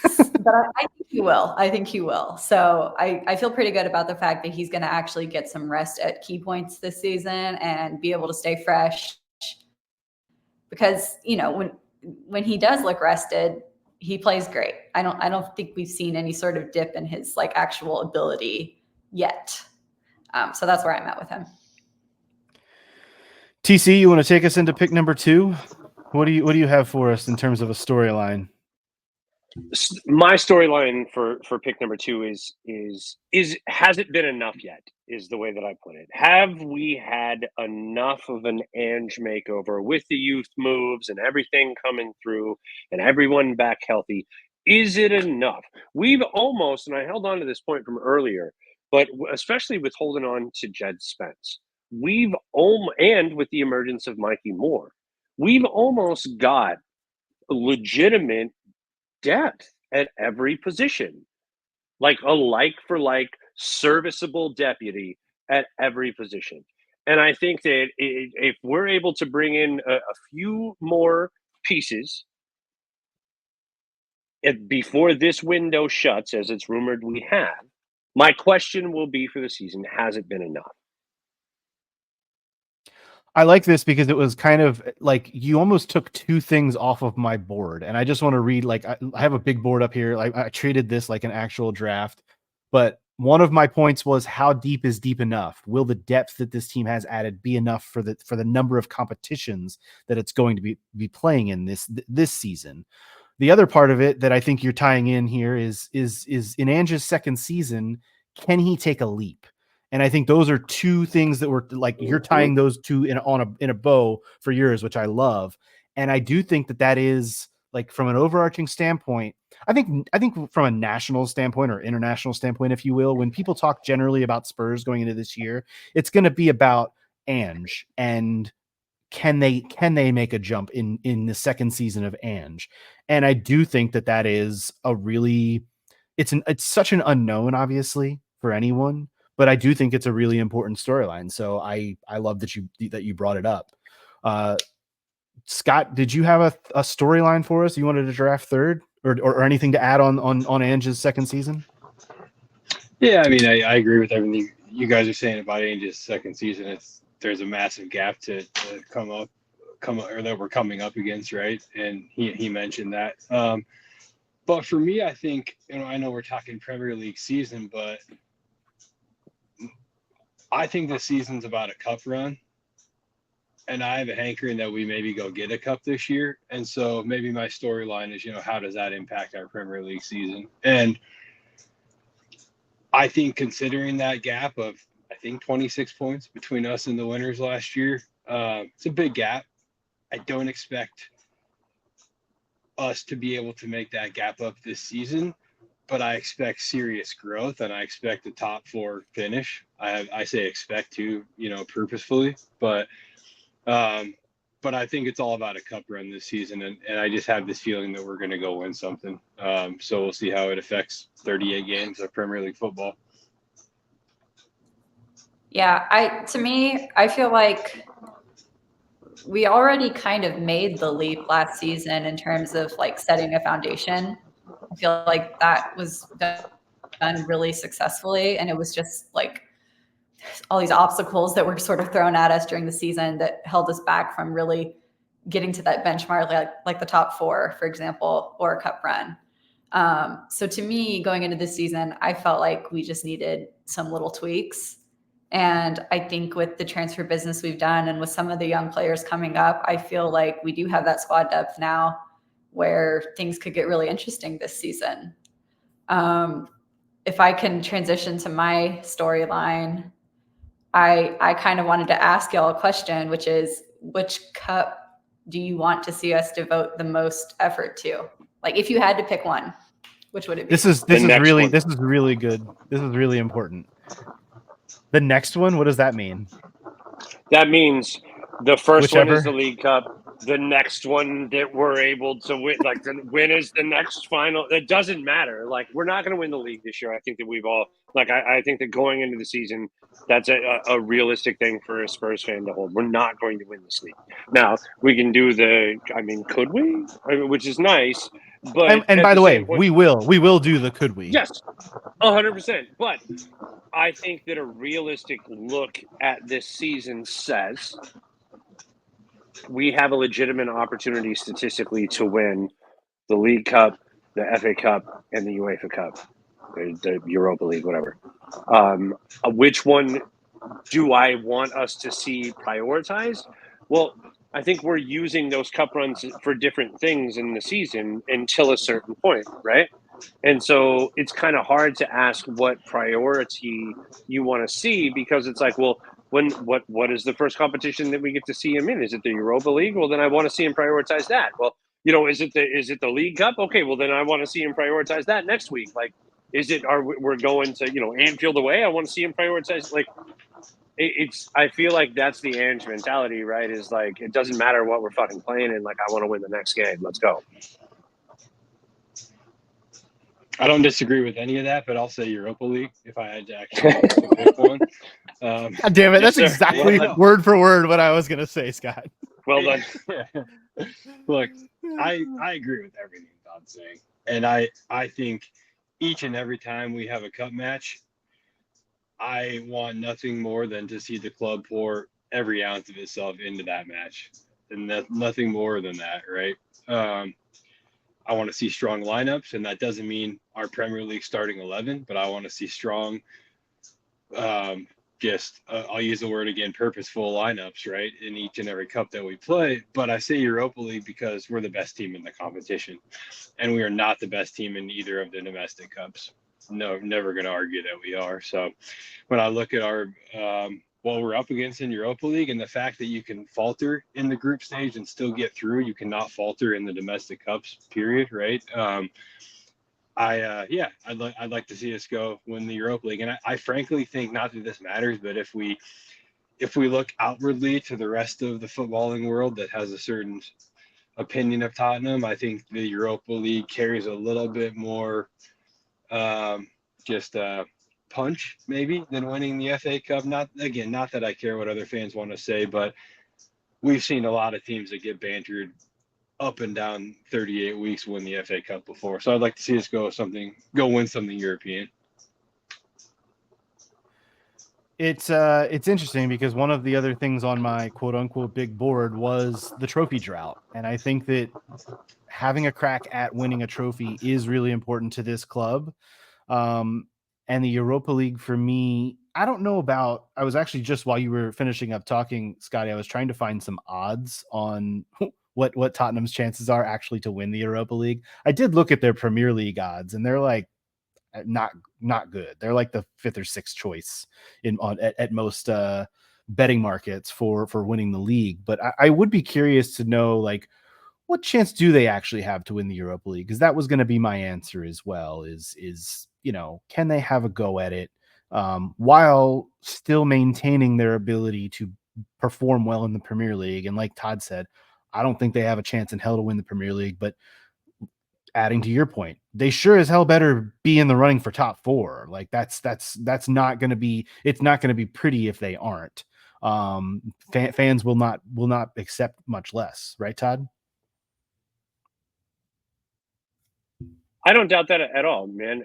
But I think he will. I think he will. So I feel pretty good about the fact that he's going to actually get some rest at key points this season and be able to stay fresh. Because, when he does look rested, he plays great. I don't think we've seen any sort of dip in his like actual ability yet. So that's where I'm at with him. TC, you want to take us into pick number 2? What do you have for us in terms of a storyline? My storyline for pick number 2 is has it been enough yet, is the way that I put it. Have we had enough of an Ange makeover with the youth moves and everything coming through and everyone back healthy? Is it enough? We've almost, and I held on to this point from earlier, but especially with holding on to Jed Spence, and with the emergence of Mikey Moore, we've almost got legitimate depth at every position, like a like-for-like serviceable deputy at every position. And I think that if we're able to bring in a few more pieces before this window shuts, as it's rumored we have, my question will be for the season, has it been enough? I like this because it was kind of like you almost took 2 things off of my board. And I just want to read, like, I have a big board up here. Like, I treated this like an actual draft, but one of my points was, how deep is deep enough? Will the depth that this team has added be enough for the number of competitions that it's going to be playing in this season? The other part of it that I think you're tying in here is in Ange's second season, can he take a leap? And I think those are two things that were like, you're tying those two in a bow for yours, which I love. And I do think that is like, from an overarching standpoint, I think from a national standpoint or international standpoint, if you will, when people talk generally about Spurs going into this year, it's going to be about Ange and can they make a jump in the second season of Ange. And I do think that is a really, it's such an unknown, obviously, for anyone, but I do think it's a really important storyline. So I love that you brought it up. Scott, did you have a storyline for us? You wanted to draft third or anything to add on Ange's second season? Yeah, I mean, I agree with everything you guys are saying about Ange's second season. There's a massive gap to come up or that we're coming up against, right? And he mentioned that. But for me, I think, I know we're talking Premier League season, but I think this season's about a cup run. And I have a hankering that we maybe go get a cup this year. And so maybe my storyline is, how does that impact our Premier League season? And I think considering that gap of, 26 points between us and the winners last year, it's a big gap. I don't expect us to be able to make that gap up this season, but I expect serious growth and I expect a top 4 finish. I say expect to, purposefully, but I think it's all about a cup run this season, and I just have this feeling that we're going to go win something. So we'll see how it affects 38 games of Premier League football. Yeah, I feel like we already kind of made the leap last season in terms of like setting a foundation. I feel like that was done really successfully, and it was just like all these obstacles that were sort of thrown at us during the season that held us back from really getting to that benchmark, like the top 4, for example, or a cup run. So to me, going into this season, I felt like we just needed some little tweaks. And I think with the transfer business we've done and with some of the young players coming up, I feel like we do have that squad depth now where things could get really interesting this season. If I can transition to my storyline, I kind of wanted to ask y'all a question, which is, which cup do you want to see us devote the most effort to? Like, if you had to pick one, which would it be? This is really good. This is really important. The next one, what does that mean? That means the first Whichever. one is the League Cup. The next one that we're able to win, like the win is the next final. It doesn't matter. Like, we're not going to win the league this year. I think that we've all, like, I think that going into the season, that's a realistic thing for a Spurs fan to hold. We're not going to win this league. Now, we can do could we? Which is nice. But and by the way, we will do the could we? Yes, 100%. But I think that a realistic look at this season says we have a legitimate opportunity statistically to win the League Cup, the FA Cup, and the UEFA Cup, the Europa League, whatever. Which one do I want us to see prioritized? Well, I think we're using those cup runs for different things in the season until a certain point, right? And so it's kind of hard to ask what priority you want to see, because it's like, well, what is the first competition that we get to see him in? Is it the Europa League? Well, then I want to see him prioritize that. Well, is it the League Cup? Okay, well then I want to see him prioritize that next week. Like, we're going to Anfield away? I want to see him prioritize. Like, I feel like that's the Ange mentality, right? Is like, it doesn't matter what we're fucking playing in. Like, I want to win the next game. Let's go. I don't disagree with any of that, but I'll say Europa League if I had to actually pick one. God damn it! That's exactly word for word what I was gonna say, Scott. Well done. Look, I agree with everything Don's saying, and I think each and every time we have a cup match, I want nothing more than to see the club pour every ounce of itself into that match, and nothing more than that, right? I want to see strong lineups, and that doesn't mean our Premier League starting 11, but I want to see strong, I'll use the word again, purposeful lineups, right, in each and every cup that we play. But I say Europa League because we're the best team in the competition, and we are not the best team in either of the domestic cups. never going to argue that we are. So when I look at our what we're up against in Europa League, and the fact that you can falter in the group stage and still get through, you cannot falter in the domestic cups, period, right? I'd like to see us go win the Europa League, and I frankly think, not that this matters, but if we look outwardly to the rest of the footballing world that has a certain opinion of Tottenham, I think the Europa League carries a little bit more punch maybe than winning the FA Cup. Not that I care what other fans want to say, but we've seen a lot of teams that get bantered up and down 38 weeks win the FA Cup before. So I'd like to see us go win something European. It's interesting because one of the other things on my quote unquote big board was the trophy drought. And I think that having a crack at winning a trophy is really important to this club. And the Europa League for me, I don't know about, I was actually just while you were finishing up talking, Scotty, I was trying to find some odds on what Tottenham's chances are actually to win the Europa League. I did look at their Premier League odds and they're like, not good. They're like the 5th or 6th choice at most betting markets for winning the league. But I would be curious to know, like, what chance do they actually have to win the Europa League? Because that was going to be my answer as well. Is can they have a go at it while still maintaining their ability to perform well in the Premier League? And like Todd said, I don't think they have a chance in hell to win the Premier League, but adding to your point, they sure as hell better be in the running for top 4. Like that's not going to be, it's not going to be pretty if they aren't. Fans will not accept much less, right, Todd? I don't doubt that at all, man.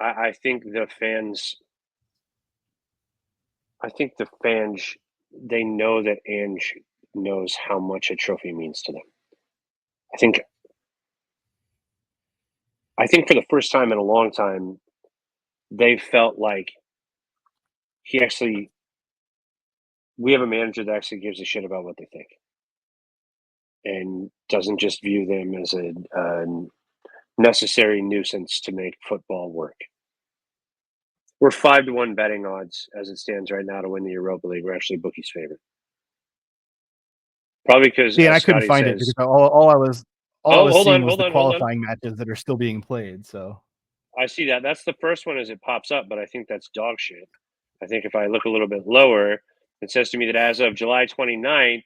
I think the fans, they know that Ange knows how much a trophy means to them. I think for the first time in a long time, they felt like we have a manager that actually gives a shit about what they think and doesn't just view them as a necessary nuisance to make football work. We're 5-1 betting odds as it stands right now to win the Europa League. We're actually bookies' favorite. Probably because I couldn't find it because all I was seeing was the qualifying matches that are still being played. So I see that. That's the first one as it pops up, but I think that's dog shit. I think if I look a little bit lower, it says to me that as of July 29th,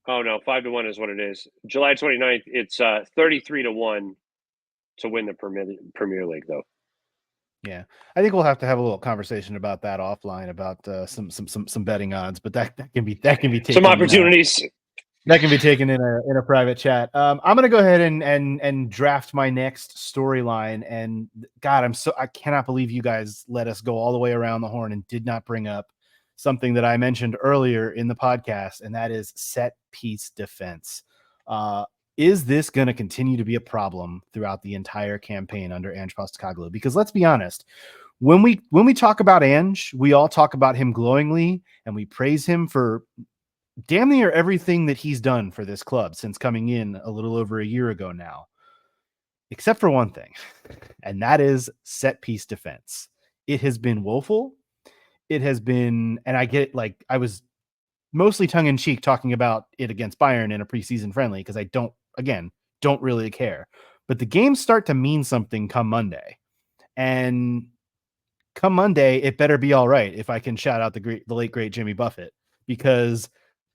oh no, 5-1 is what it is. July 29th, it's 33-1 to win the Premier League, though. Yeah, I think we'll have to have a little conversation about that offline about some betting odds, but that can be taken some opportunities. That can be taken in a private chat. I'm going to go ahead and draft my next storyline. And God, I cannot believe you guys let us go all the way around the horn and did not bring up something that I mentioned earlier in the podcast, and that is set piece defense. Is this going to continue to be a problem throughout the entire campaign under Ange Postecoglou? Because let's be honest, when we talk about Ange, we all talk about him glowingly and we praise him for damn near everything that he's done for this club since coming in a little over a year ago now, except for one thing, and that is set piece defense. It has been woeful. It has been, and I get, like, I was mostly tongue in cheek talking about it against Bayern in a preseason friendly because I don't really care. But the games start to mean something come Monday, and come Monday, it better be all right. If I can shout out the late great Jimmy Buffett, because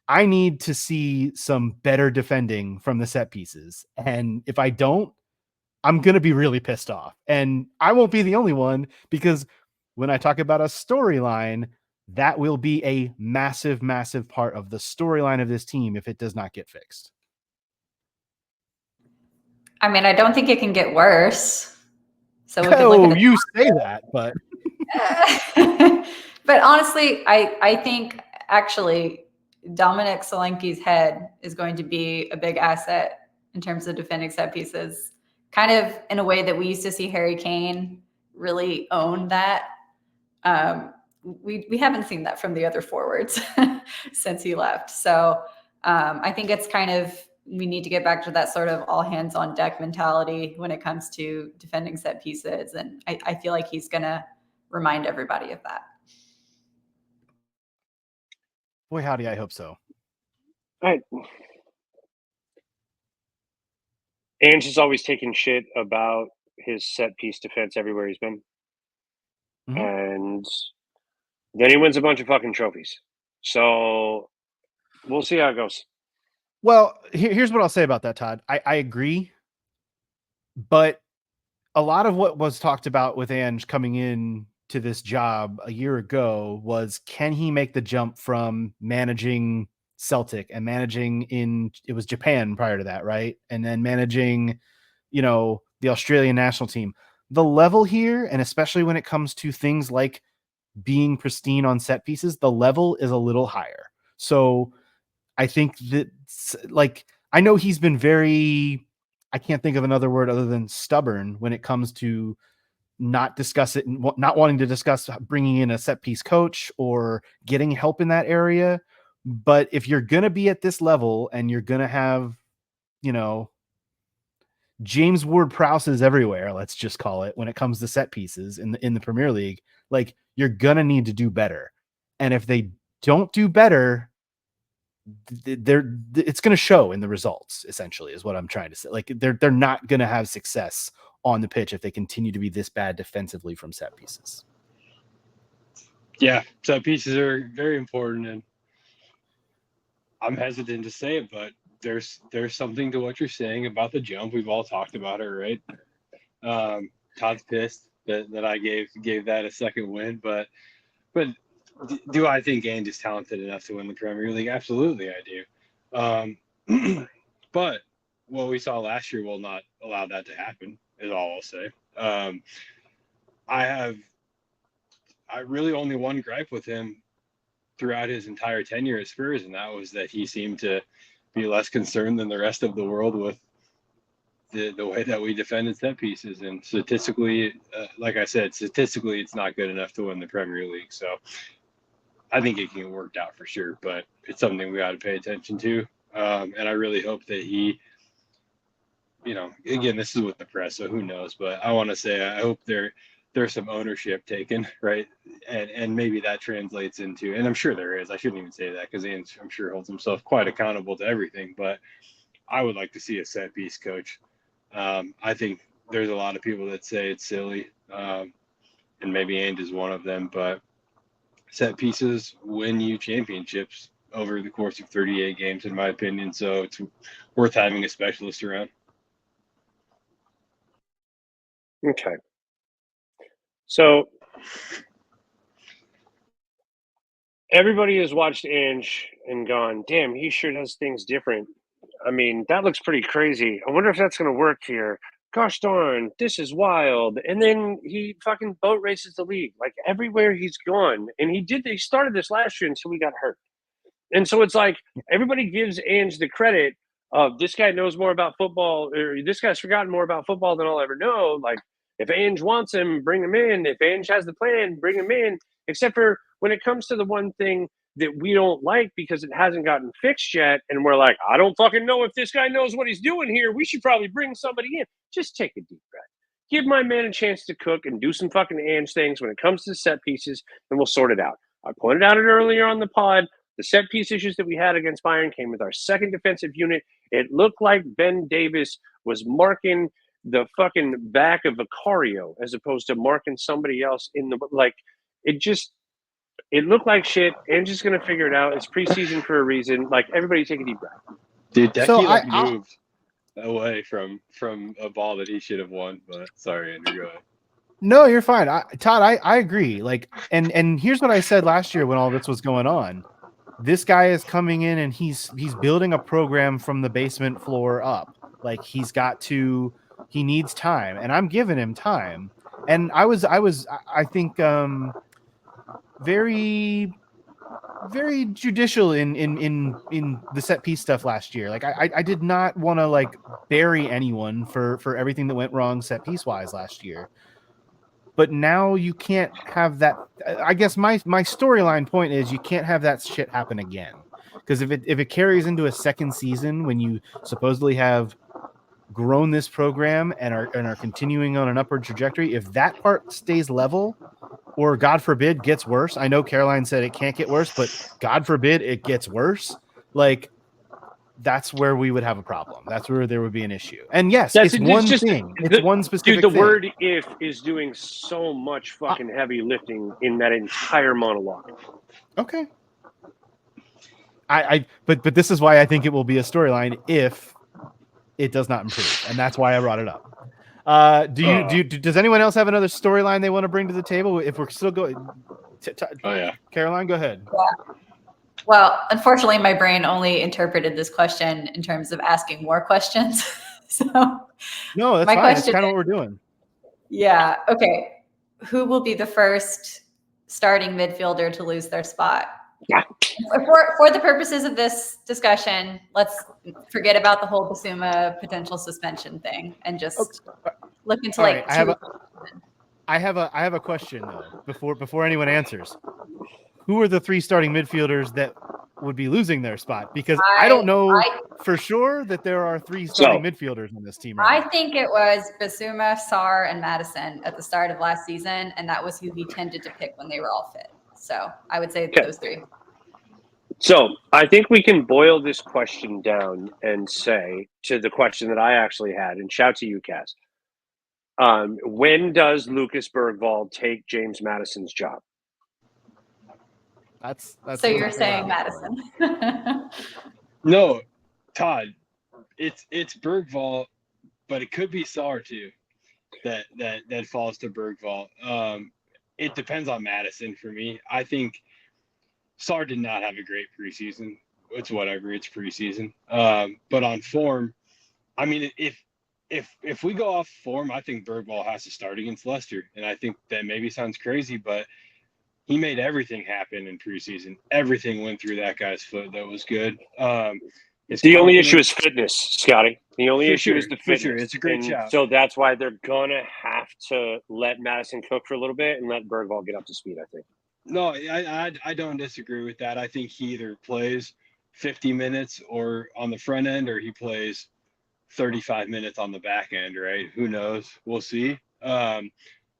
I need to see some better defending from the set pieces. And if I don't, I'm going to be really pissed off. And I won't be the only one, because when I talk about a storyline, that will be a massive, massive part of the storyline of this team if it does not get fixed. I mean, I don't think it can get worse. So we can look at you say that, but but honestly, I think actually Dominic Solanke's head is going to be a big asset in terms of defending set pieces, kind of in a way that we used to see Harry Kane really own that. We haven't seen that from the other forwards since he left. So I think it's kind of we need to get back to that sort of all hands on deck mentality when it comes to defending set pieces. And I feel like he's going to remind everybody of that. Boy, howdy, I hope so. Ange is always taking shit about his set piece defense everywhere he's been. And then he wins a bunch of fucking trophies. So we'll see how it goes. Well, here's what I'll say about that, Todd. I agree. But a lot of what was talked about with Ange coming in to this job a year ago was, can he make the jump from managing Celtic and managing it was Japan prior to that, right? And then managing, the Australian national team. The level here, and especially when it comes to things like being pristine on set pieces, the level is a little higher. So I think that, I know he's been I can't think of another word other than stubborn when it comes to not wanting to discuss bringing in a set piece coach or getting help in that area. But if you're going to be at this level and you're going to have, James Ward-Prowses everywhere, let's just call it, when it comes to set pieces in the Premier League, you're going to need to do better. And if they don't do better, it's going to show in the results, essentially, is what I'm trying to say. They're not going to have success on the pitch if they continue to be this bad defensively from set pieces. Yeah, set pieces are very important, and I'm hesitant to say it, but there's something to what you're saying about the jump. We've all talked about it, right? Todd's pissed that I gave that a second win, but do I think Ange is talented enough to win the Premier League? Absolutely, I do. But what we saw last year will not allow that to happen, is all I'll say. I really only one gripe with him throughout his entire tenure at Spurs, and that was that he seemed to be less concerned than the rest of the world with the way that we defended set pieces. And statistically, like I said, it's not good enough to win the Premier League. So I think it can get worked out for sure, but it's something we got to pay attention to. And I really hope that he, again, this is with the press, so who knows, but I want to say, I hope there's some ownership taken, right? And maybe that translates into, and I'm sure there is, I shouldn't even say that because I'm sure holds himself quite accountable to everything, but I would like to see a set piece coach. I think there's a lot of people that say it's silly, and maybe Ange is one of them, but set pieces win you championships over the course of 38 games, in my opinion. So it's worth having a specialist around. Okay. So everybody has watched Ange and gone, damn, he sure does things different. I mean, that looks pretty crazy. I wonder if that's going to work here. Gosh darn, this is wild. And then he fucking boat races the league, everywhere he's gone. And he started this last year until he got hurt. And so it's everybody gives Ange the credit of, this guy knows more about football, or this guy's forgotten more about football than I'll ever know. If Ange wants him, bring him in. If Ange has the plan, bring him in. Except for when it comes to the one thing that we don't like because it hasn't gotten fixed yet, and we're like, I don't fucking know if this guy knows what he's doing here. We should probably bring somebody in. Just take a deep breath. Give my man a chance to cook and do some fucking Ange things when it comes to set pieces, and we'll sort it out. I pointed out it earlier on the pod. The set piece issues that we had against Bayern came with our second defensive unit. It looked like Ben Davis was marking the fucking back of Vicario as opposed to marking somebody else in the it looked like shit. Ange's just gonna figure it out. It's preseason for a reason. Everybody take a deep breath. Dude, Decky moved away from a ball that he should have won, but sorry, Andrew, go ahead. No, you're fine. Todd, I agree. And here's what I said last year when all this was going on. This guy is coming in and he's building a program from the basement floor up. He needs time, and I'm giving him time. And I think very, very judicial in the set piece stuff last year. I did not want to bury anyone for everything that went wrong set piece wise last year. But now you can't have that. I guess my storyline point is you can't have that shit happen again, Because if it carries into a second season when you supposedly have grown this program and are continuing on an upward trajectory, if that part stays level, or God forbid gets worse, I know Caroline said it can't get worse, but God forbid it gets worse, like that's where we would have a problem. That's where there would be an issue. And yes, it's one thing. It's one specific dude, the thing. word "if" is doing so much fucking heavy lifting in that entire monologue. Okay. But this is why I think it will be a storyline if it does not improve, and that's why I brought it up. Does anyone else have another storyline they want to bring to the table? If we're still going, Caroline, go ahead. Yeah. Well, unfortunately, my brain only interpreted this question in terms of asking more questions. So no, that's fine. That's kind of what we're doing. Yeah. Okay. Who will be the first starting midfielder to lose their spot? Yeah. For the purposes of this discussion, let's forget about the whole Basuma potential suspension thing and just look into like. I have a question though before anyone answers. Who are the 3 starting midfielders that would be losing their spot? Because I don't know for sure that there are 3 starting midfielders on this team right now. I think it was Basuma, Sarr, and Madison at the start of last season, and that was who he tended to pick when they were all fit. So I would say those 3. So I think we can boil this question down and say to the question that I actually had, and shout to you, Cass. When does Lucas Bergvall take James Madison's job? That's so you're saying Madison. No, Todd, it's Bergvall, but it could be Sarr too. That falls to Bergvall. It depends on Madison for me. I think Sarr did not have a great preseason. It's whatever. It's preseason. But on form, I mean, if we go off form, I think Bergvall has to start against Leicester, and I think that maybe sounds crazy, but he made everything happen in preseason. Everything went through that guy's foot that was good. The only issue is fitness, Scotty. The only issue is the fitness. For sure. It's a great job. So that's why they're going to have to let Madison cook for a little bit and let Bergvall get up to speed, I think. No, I don't disagree with that. I think he either plays 50 minutes or on the front end, or he plays 35 minutes on the back end, right? Who knows? We'll see. But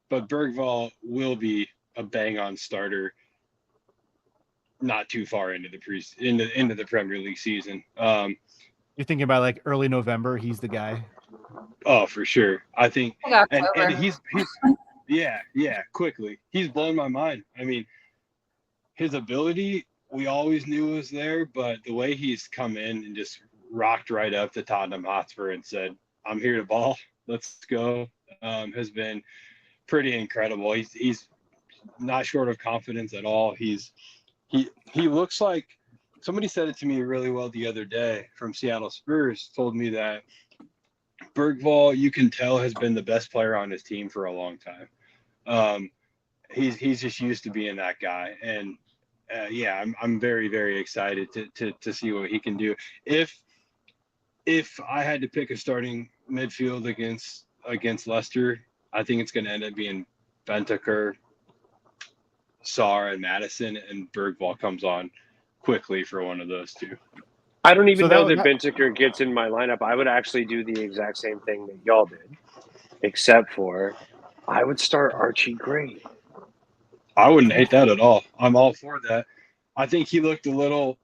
Bergvall will be a bang-on starter not too far into the Premier League season. You're thinking about like early November, he's the guy. Oh, for sure. I think and he's quickly. He's blown my mind. I mean, his ability we always knew was there, but the way he's come in and just rocked right up to Tottenham Hotspur and said, "I'm here to ball. Let's go," has been pretty incredible. He's not short of confidence at all. He looks like, somebody said it to me really well the other day from Seattle Spurs, told me that Bergvall, you can tell, has been the best player on his team for a long time. He's just used to being that guy. And I'm very, very excited to see what he can do. If I had to pick a starting midfield against Leicester, I think it's going to end up being Bentancur, Sarr, and Madison, and Bergvall comes on quickly for one of those 2. I don't even know that Bentancur gets in my lineup. I would actually do the exact same thing that y'all did, except for I would start Archie Gray. I wouldn't hate that at all. I'm all for that. I think he looked a little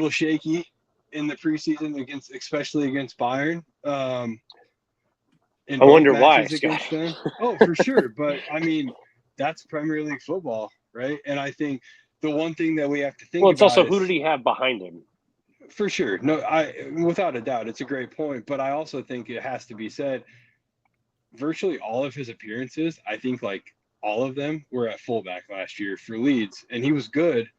shaky in the preseason especially against Bayern. I wonder why, Scott. Oh, for sure. But I mean, that's Premier League football, right? And I think the one thing that we have to think about it's also who did he have behind him? For sure. No, without a doubt, it's a great point. But I also think it has to be said, virtually all of his appearances, I think like all of them were at fullback last year for Leeds, and he was good.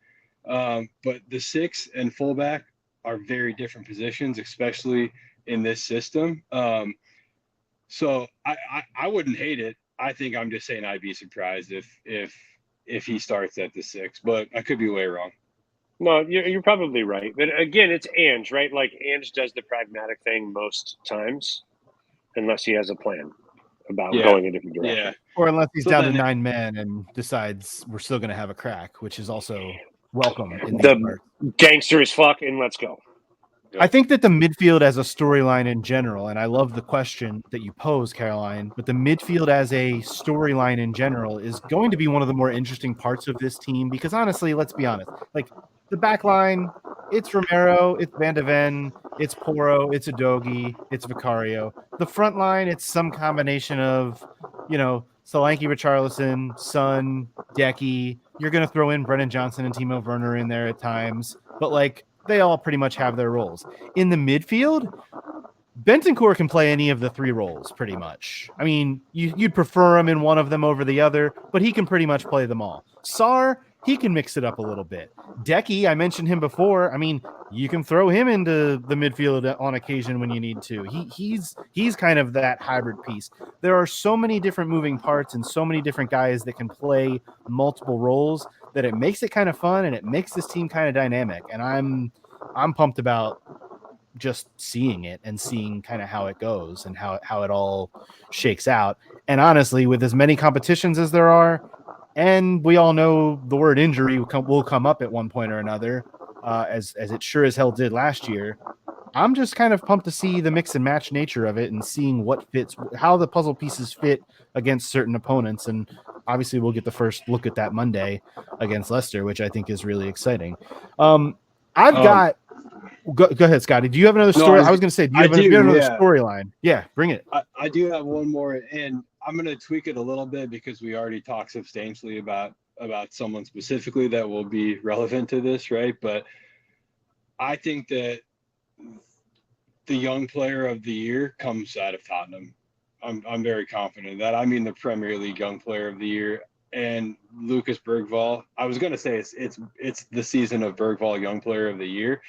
But the 6 and fullback are very different positions, especially in this system. So I wouldn't hate it. I think I'm just saying I'd be surprised if he starts at the 6, but I could be way wrong. No, you're probably right. But again, it's Ange, right? Like Ange does the pragmatic thing most times, unless he has a plan about going a different direction. Yeah. Or unless he's down to 9 men and decides we're still going to have a crack, which is also welcome in these The parts. gangster as fuck, and let's go. I think that the midfield as a storyline in general, and I love the question that you pose, Caroline, but the midfield as a storyline in general is going to be one of the more interesting parts of this team because honestly, let's be honest, like the back line, it's Romero, it's Van de Ven, it's Porro, it's Udogie, it's Vicario. The front line, it's some combination of, Solanke, Richarlison, Son, Decky. You're going to throw in Brennan Johnson and Timo Werner in there at times, but like they all pretty much have their roles. In the midfield, Bentancur can play any of the three roles pretty much. I mean, you'd prefer him in one of them over the other, but he can pretty much play them all. Sarr, he can mix it up a little bit. Decky, I mentioned him before. I mean, you can throw him into the midfield on occasion when you need to. He's kind of that hybrid piece. There are so many different moving parts and so many different guys that can play multiple roles that it makes it kind of fun and it makes this team kind of dynamic. And I'm pumped about just seeing it and seeing kind of how it goes and how it all shakes out. And honestly, with as many competitions as there are, and we all know the word injury will come up at one point or another, as it sure as hell did last year. I'm just kind of pumped to see the mix and match nature of it and seeing what fits, how the puzzle pieces fit against certain opponents. And obviously we'll get the first look at that Monday against Leicester, which I think is really exciting. Go ahead, Scotty. Do you have another story? I was going to say, do you have another storyline? Yeah, bring it. I do have one more, and I'm going to tweak it a little bit because we already talked substantially about someone specifically that will be relevant to this, right? But I think that the young player of the year comes out of Tottenham. I'm very confident of that. I mean, the Premier League young player of the year. And Lucas Bergvall, I was going to say it's the season of Bergvall young player of the year.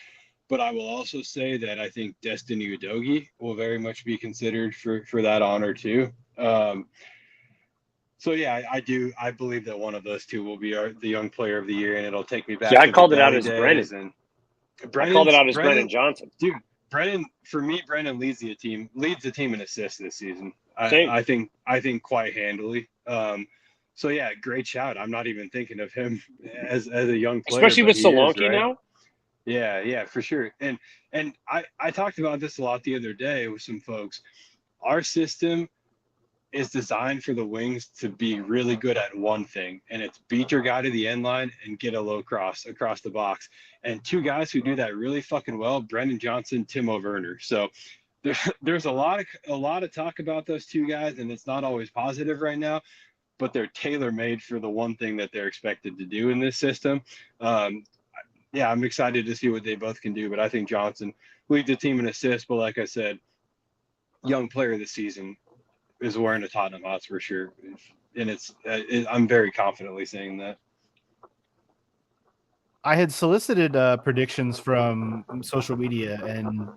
But I will also say that I think Destiny Udogie will very much be considered for that honor too. So yeah, I believe that one of those two will be the young player of the year, and it'll take me back. I called it out as Brennan. I called it out as Brennan Johnson. Dude, Brennan leads the team in assists this season. Same. I think quite handily. So yeah, great shout. I'm not even thinking of him as a young player, especially with Solanke now. Yeah, for sure. And I talked about this a lot the other day with some folks. Our system is designed for the wings to be really good at one thing, and it's beat your guy to the end line and get a low cross across the box. And two guys who do that really fucking well, Brennan Johnson, Timo Werner. So there's a lot of talk about those two guys, and it's not always positive right now, but they're tailor-made for the one thing that they're expected to do in this system. Yeah, I'm excited to see what they both can do, but I think Johnson leads the team in assists. But like I said, young player of the season is wearing a Tottenham Hotspur shirt, and I'm very confidently saying that. I had solicited predictions from social media, and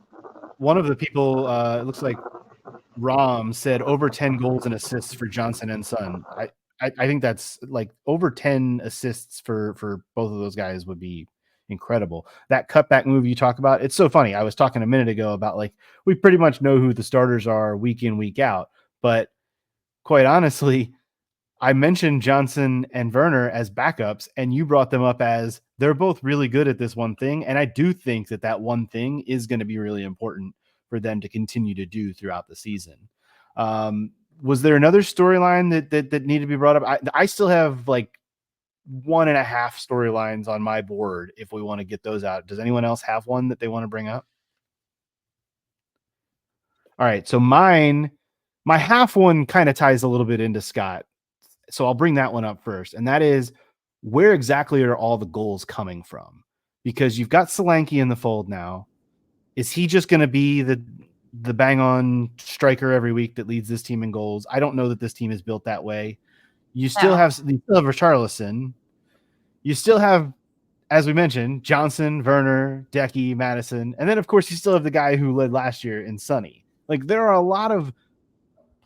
one of the people, it looks like Rom, said over 10 goals and assists for Johnson and Son. I think that's like over 10 assists for both of those guys would be incredible. That cutback move you talk about, it's so funny. I was talking a minute ago about like we pretty much know who the starters are week in, week out, but quite honestly, I mentioned Johnson and Werner as backups, and you brought them up as they're both really good at this one thing. And I do think that one thing is going to be really important for them to continue to do throughout the season. Was there another storyline that needed to be brought up? I still have like 1.5 storylines on my board if we want to get those out. Does anyone else have one that they want to bring up? All right. So my half one kind of ties a little bit into Scott. So I'll bring that one up first. And that is, where exactly are all the goals coming from? Because you've got Solanke in the fold now. Is he just going to be the bang on striker every week that leads this team in goals? I don't know that this team is built that way. You still have Richarlison. You still have, as we mentioned, Johnson, Werner, Decky, Madison. And then, of course, you still have the guy who led last year in Sonny. Like, there are a lot of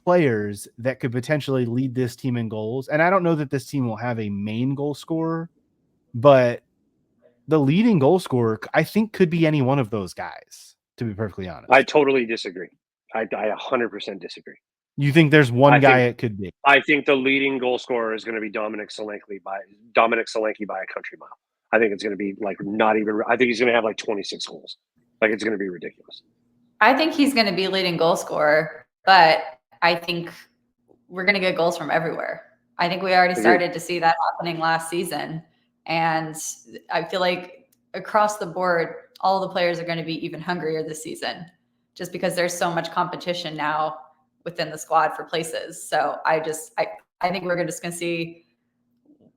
players that could potentially lead this team in goals. And I don't know that this team will have a main goal scorer, but the leading goal scorer, I think, could be any one of those guys, to be perfectly honest. I totally disagree. I 100% disagree. You think there's one guy it could be? I think the leading goal scorer is going to be Dominic Solanke by a country mile. I think it's going to be like not even. I think he's going to have like 26 goals. Like it's going to be ridiculous. I think he's going to be leading goal scorer, but I think we're going to get goals from everywhere. I think we already started to see that happening last season. And I feel like across the board, all the players are going to be even hungrier this season just because there's so much competition now within the squad for places. So I think we're just going to see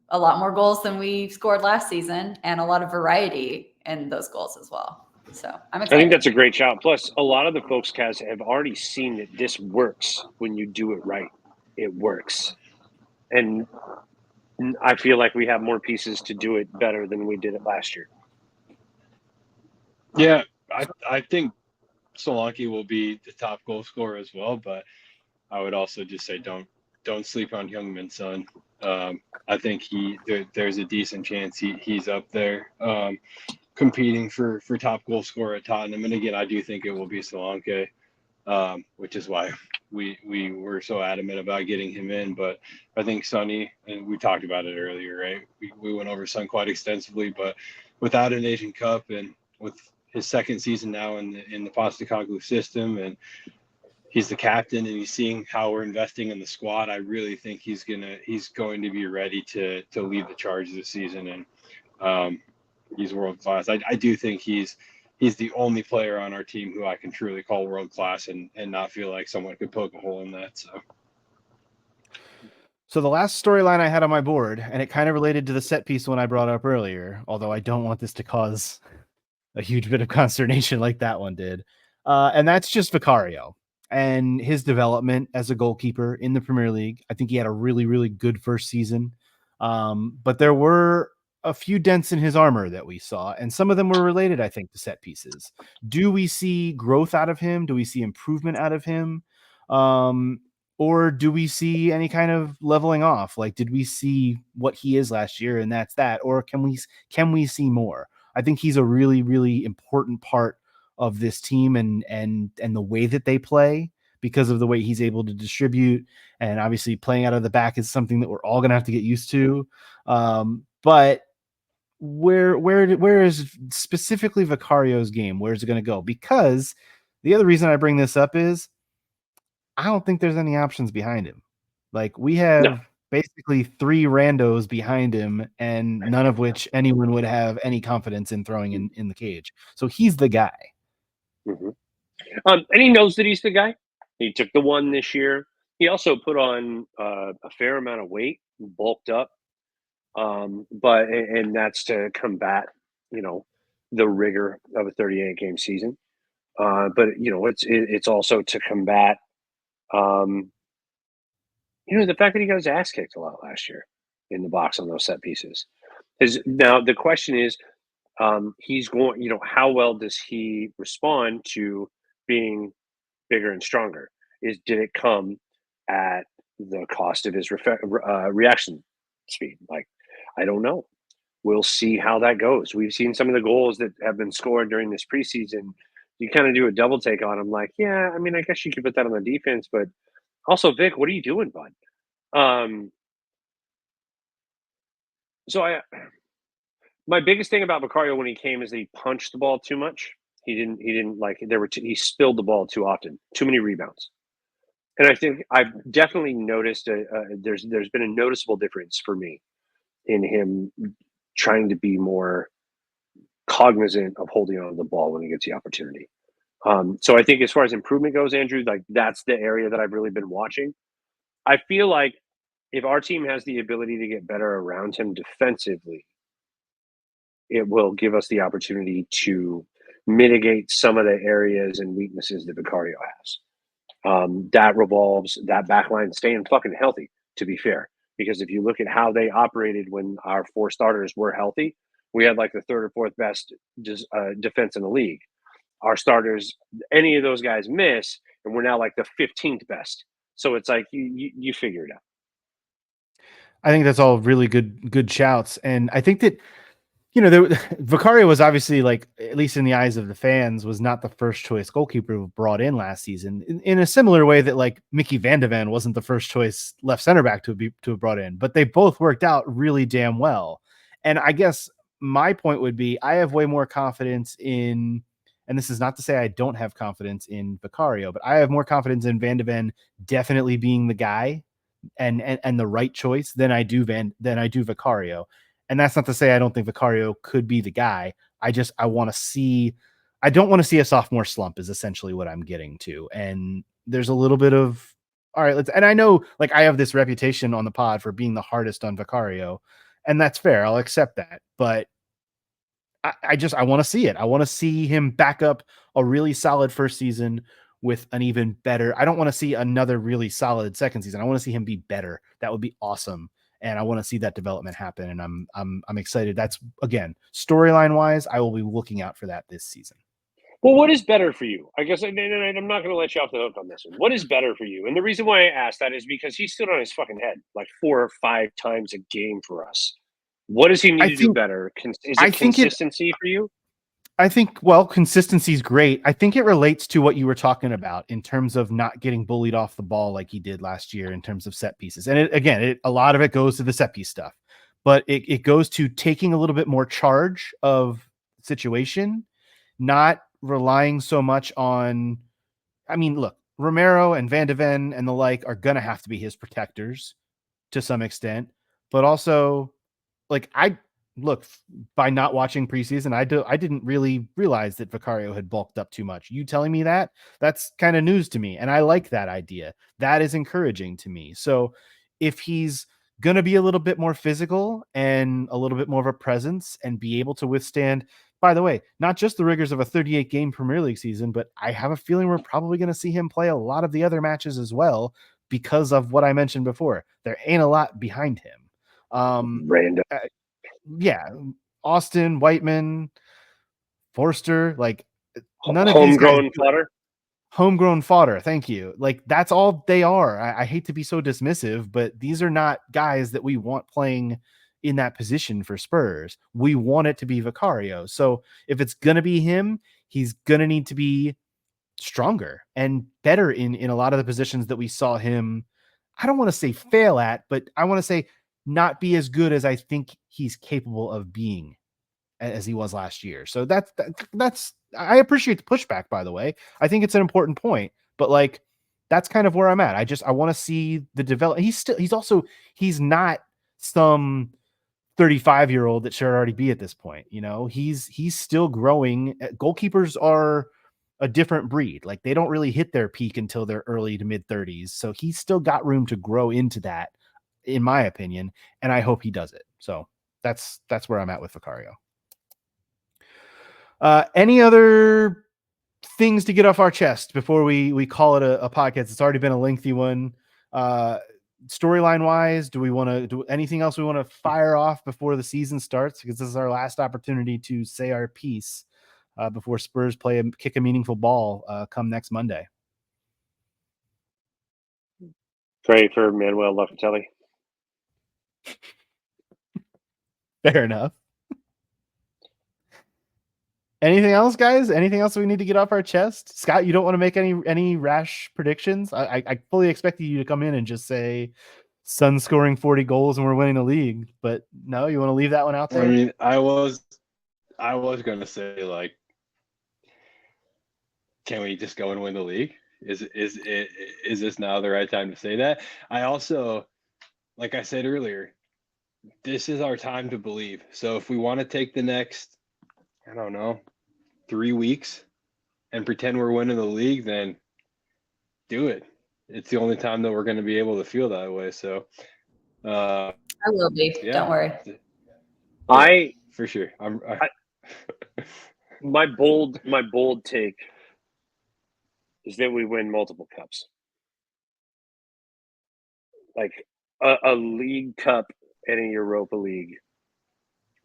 a lot more goals than we scored last season and a lot of variety in those goals as well. So I'm excited. I think that's a great shout. Plus, a lot of the folks, Kaz, have already seen that this works when you do it right. It works. And I feel like we have more pieces to do it better than we did it last year. Yeah, I think Solanke will be the top goal scorer as well, but I would also just say don't sleep on Youngman's son. I think there's a decent chance he's up there competing for top goal scorer at Tottenham. And again, I do think it will be Solanke, which is why we were so adamant about getting him in. But I think Sonny, and we talked about it earlier, right? We went over Son quite extensively, but without an Asian Cup and with his second season now in the Postecoglou system, and he's the captain, and he's seeing how we're investing in the squad, I really think he's going to be ready to lead the charge this season. And he's world class. I do think he's the only player on our team who I can truly call world class and not feel like someone could poke a hole in that. So the last storyline I had on my board, and it kind of related to the set piece one I brought up earlier, although I don't want this to cause a huge bit of consternation like that one did. And that's just Vicario and his development as a goalkeeper in the Premier League. I think he had a really, really good first season. But there were a few dents in his armor that we saw, and some of them were related, I think, to set pieces. Do we see growth out of him? Do we see improvement out of him? Or do we see any kind of leveling off? Like, did we see what he is last year and that's that? Or can we see more? I think he's a really, really important part of this team and the way that they play, because of the way he's able to distribute, and obviously playing out of the back is something that we're all going to have to get used to. But where is specifically Vicario's game? Where is it going to go? Because the other reason I bring this up is I don't think there's any options behind him. Like, we have basically three randos behind him, and none of which anyone would have any confidence in throwing in the cage. So he's the guy. Mm-hmm. And he knows that he's the guy. He took the one this year. He also put on a fair amount of weight, bulked up. But that's to combat, the rigor of a 38 game season. But it's also to combat, the fact that he got his ass kicked a lot last year in the box on those set pieces. Now the question is, he's going, how well does he respond to being bigger and stronger? Did it come at the cost of his reaction speed? Like, I don't know. We'll see how that goes. We've seen some of the goals that have been scored during this preseason. You kind of do a double take on them, like, yeah, I mean, I guess you could put that on the defense, but also, Vic, what are you doing, bud? My biggest thing about Vicario when he came is that he punched the ball too much. He didn't like he spilled the ball too often, too many rebounds. And I think I've definitely noticed there's been a noticeable difference for me in him trying to be more cognizant of holding on to the ball when he gets the opportunity. So I think as far as improvement goes, Andrew, like that's the area that I've really been watching. I feel like if our team has the ability to get better around him defensively, it will give us the opportunity to mitigate some of the areas and weaknesses that Vicario has. That revolves that back line staying fucking healthy, to be fair. Because if you look at how they operated when our four starters were healthy, we had like the third or fourth best defense in the league. Our starters, any of those guys miss, and we're now like the 15th best. So it's like you figure it out. I think that's all really good shouts, and I think that Vicario was obviously, like, at least in the eyes of the fans, was not the first choice goalkeeper brought in last season. In a similar way that like Mickey Van de Ven wasn't the first choice left center back to have brought in, but they both worked out really damn well. And I guess my point would be I have way more confidence in, and this is not to say I don't have confidence in Vicario, but I have more confidence in Van de Ven definitely being the guy and the right choice than I do Vicario. And that's not to say I don't think Vicario could be the guy. I don't want to see a sophomore slump is essentially what I'm getting to. And there's a little bit of, all right, and I know like I have this reputation on the pod for being the hardest on Vicario, and that's fair. I'll accept that. But I want to see it. I want to see him back up a really solid first season with an even better. I don't want to see another really solid second season. I want to see him be better. That would be awesome. And I want to see that development happen. And I'm excited. That's, again, storyline wise, I will be looking out for that this season. Well, what is better for you? I guess, and I'm not going to let you off the hook on this one. What is better for you? And the reason why I asked that is because he stood on his fucking head like 4 or 5 times a game for us. What does he need to do better? Is it consistency for you? I think, well, consistency is great. I think it relates to what you were talking about in terms of not getting bullied off the ball like he did last year in terms of set pieces. And a lot of it goes to the set piece stuff, but it goes to taking a little bit more charge of situation, not relying so much on, I mean, look, Romero and Van de Ven and the like are going to have to be his protectors to some extent, but also like by not watching preseason, I didn't really realize that Vicario had bulked up too much. You telling me that's kind of news to me. And I like that idea. That is encouraging to me. So if he's going to be a little bit more physical and a little bit more of a presence and be able to withstand, by the way, not just the rigors of a 38 game Premier League season, but I have a feeling we're probably going to see him play a lot of the other matches as well, because of what I mentioned before. There ain't a lot behind him. Random. Yeah, Austin, Whiteman, Forster, like none of homegrown these guys, fodder. Homegrown fodder. Thank you. Like that's all they are. I hate to be so dismissive, but these are not guys that we want playing in that position for Spurs. We want it to be Vicario. So if it's gonna be him, he's gonna need to be stronger and better in a lot of the positions that we saw him. I don't want to say fail at, but I want to say not be as good as I think he's capable of being as he was last year. So that's I appreciate the pushback, by the way. I think it's an important point, but like that's kind of where I'm at. I want to see the development. He's not some 35-year-old that should already be at this point. You know, he's still growing. Goalkeepers are a different breed. Like they don't really hit their peak until their early to mid 30s. So he's still got room to grow into that, in my opinion. And I hope he does it. So that's where I'm at with Vicario. Any other things to get off our chest before we call it a podcast? It's already been a lengthy one. Storyline wise, do we want to do anything else we want to fire off before the season starts? Because this is our last opportunity to say our piece before Spurs kick a meaningful ball come next Monday. Pray for Manuel Locatelli. Fair enough. Anything else, guys? Anything else we need to get off our chest? Scott, you don't want to make any rash predictions? I fully expected you to come in and just say Sun scoring 40 goals and we're winning the league, but no, you want to leave that one out there? I mean, I was going to say, like, can we just go and win the league? Is this now the right time to say that? I also, like I said earlier, this is our time to believe. So if we want to take the next, I don't know, 3 weeks and pretend we're winning the league, then do it. It's the only time that we're going to be able to feel that way. So I will be. Yeah. Don't worry. For sure. My bold take is that we win multiple cups, like a League Cup and a Europa League.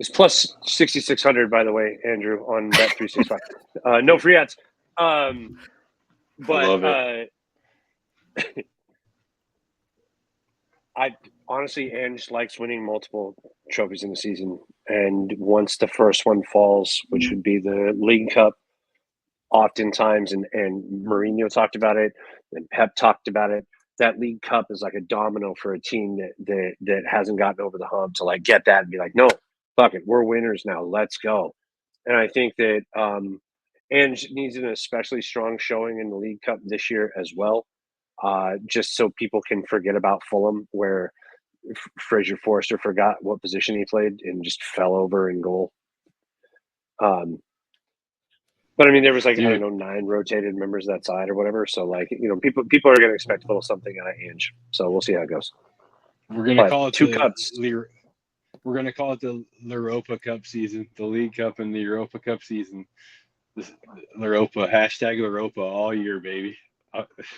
It's plus 6,600, by the way, Andrew, on Bet365. No free ads. But I love it. I honestly, Ange likes winning multiple trophies in the season. And once the first one falls, which would be the League Cup, oftentimes, and Mourinho talked about it, and Pep talked about it, that League Cup is like a domino for a team that hasn't gotten over the hump to like get that and be like, no, fuck it, we're winners now. Let's go. And I think that Ange needs an especially strong showing in the League Cup this year as well, just so people can forget about Fulham, where Fraser Forster forgot what position he played and just fell over in goal. But I mean, there was like, I don't know, 9 rotated members of that side or whatever. So like, people are going to expect a little something out of Ange. So we'll see how it goes. We're gonna call it 2 cups. We're gonna call it the Europa Cup season, the League Cup and the Europa Cup season. Europa, hashtag Europa all year, baby.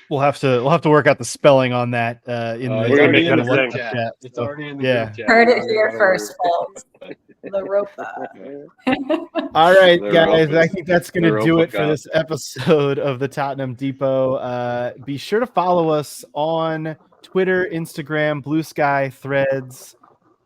We'll have to work out the spelling on that. It's already in the group WhatsApp chat. It's already in the group chat. Heard it here first, folks. The Ropa. All right, The guys. Ropa- I think that's going to the do Ropa it for Cup. this episode of the Tottenham Depot. Be sure to follow us on Twitter, Instagram, Blue Sky, Threads,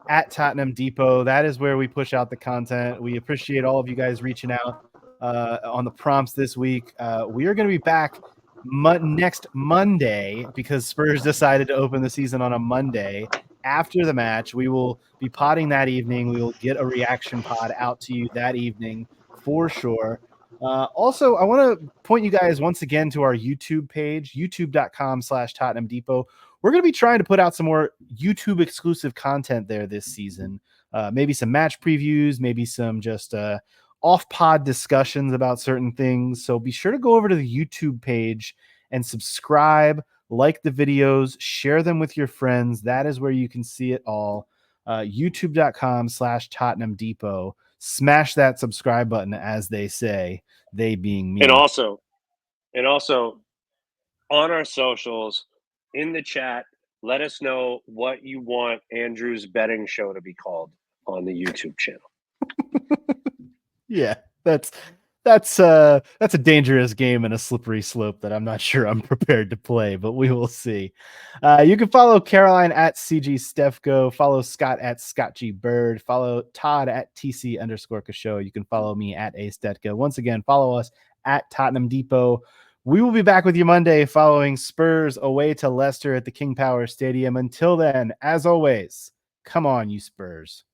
at Tottenham Depot. That is where we push out the content. We appreciate all of you guys reaching out on the prompts this week. We are going to be back next Monday because Spurs decided to open the season on a Monday. After the match, we will be potting that evening. We will get a reaction pod out to you that evening for sure. Also, I want to point you guys once again to our YouTube page, youtube.com/Tottenham Depot. We're going to be trying to put out some more YouTube exclusive content there this season. Maybe some match previews, maybe some just off-pod discussions about certain things. So be sure to go over to the YouTube page and subscribe, like the videos, share them with your friends. That is where you can see it all. YouTube.com/Tottenham Depot. Smash that subscribe button, as they say, they being me. And also on our socials, in the chat, let us know what you want Andrew's betting show to be called on the YouTube channel. Yeah, that's a dangerous game and a slippery slope that I'm not sure I'm prepared to play, but we will see. You can follow Caroline at CG Stefko, follow Scott at Scott G Bird, follow Todd at TC_Kasho. You can follow me at A Stetka. Once again, follow us at Tottenham Depot. We will be back with you Monday following Spurs away to Leicester at the King Power Stadium. Until then, as always, come on, you Spurs.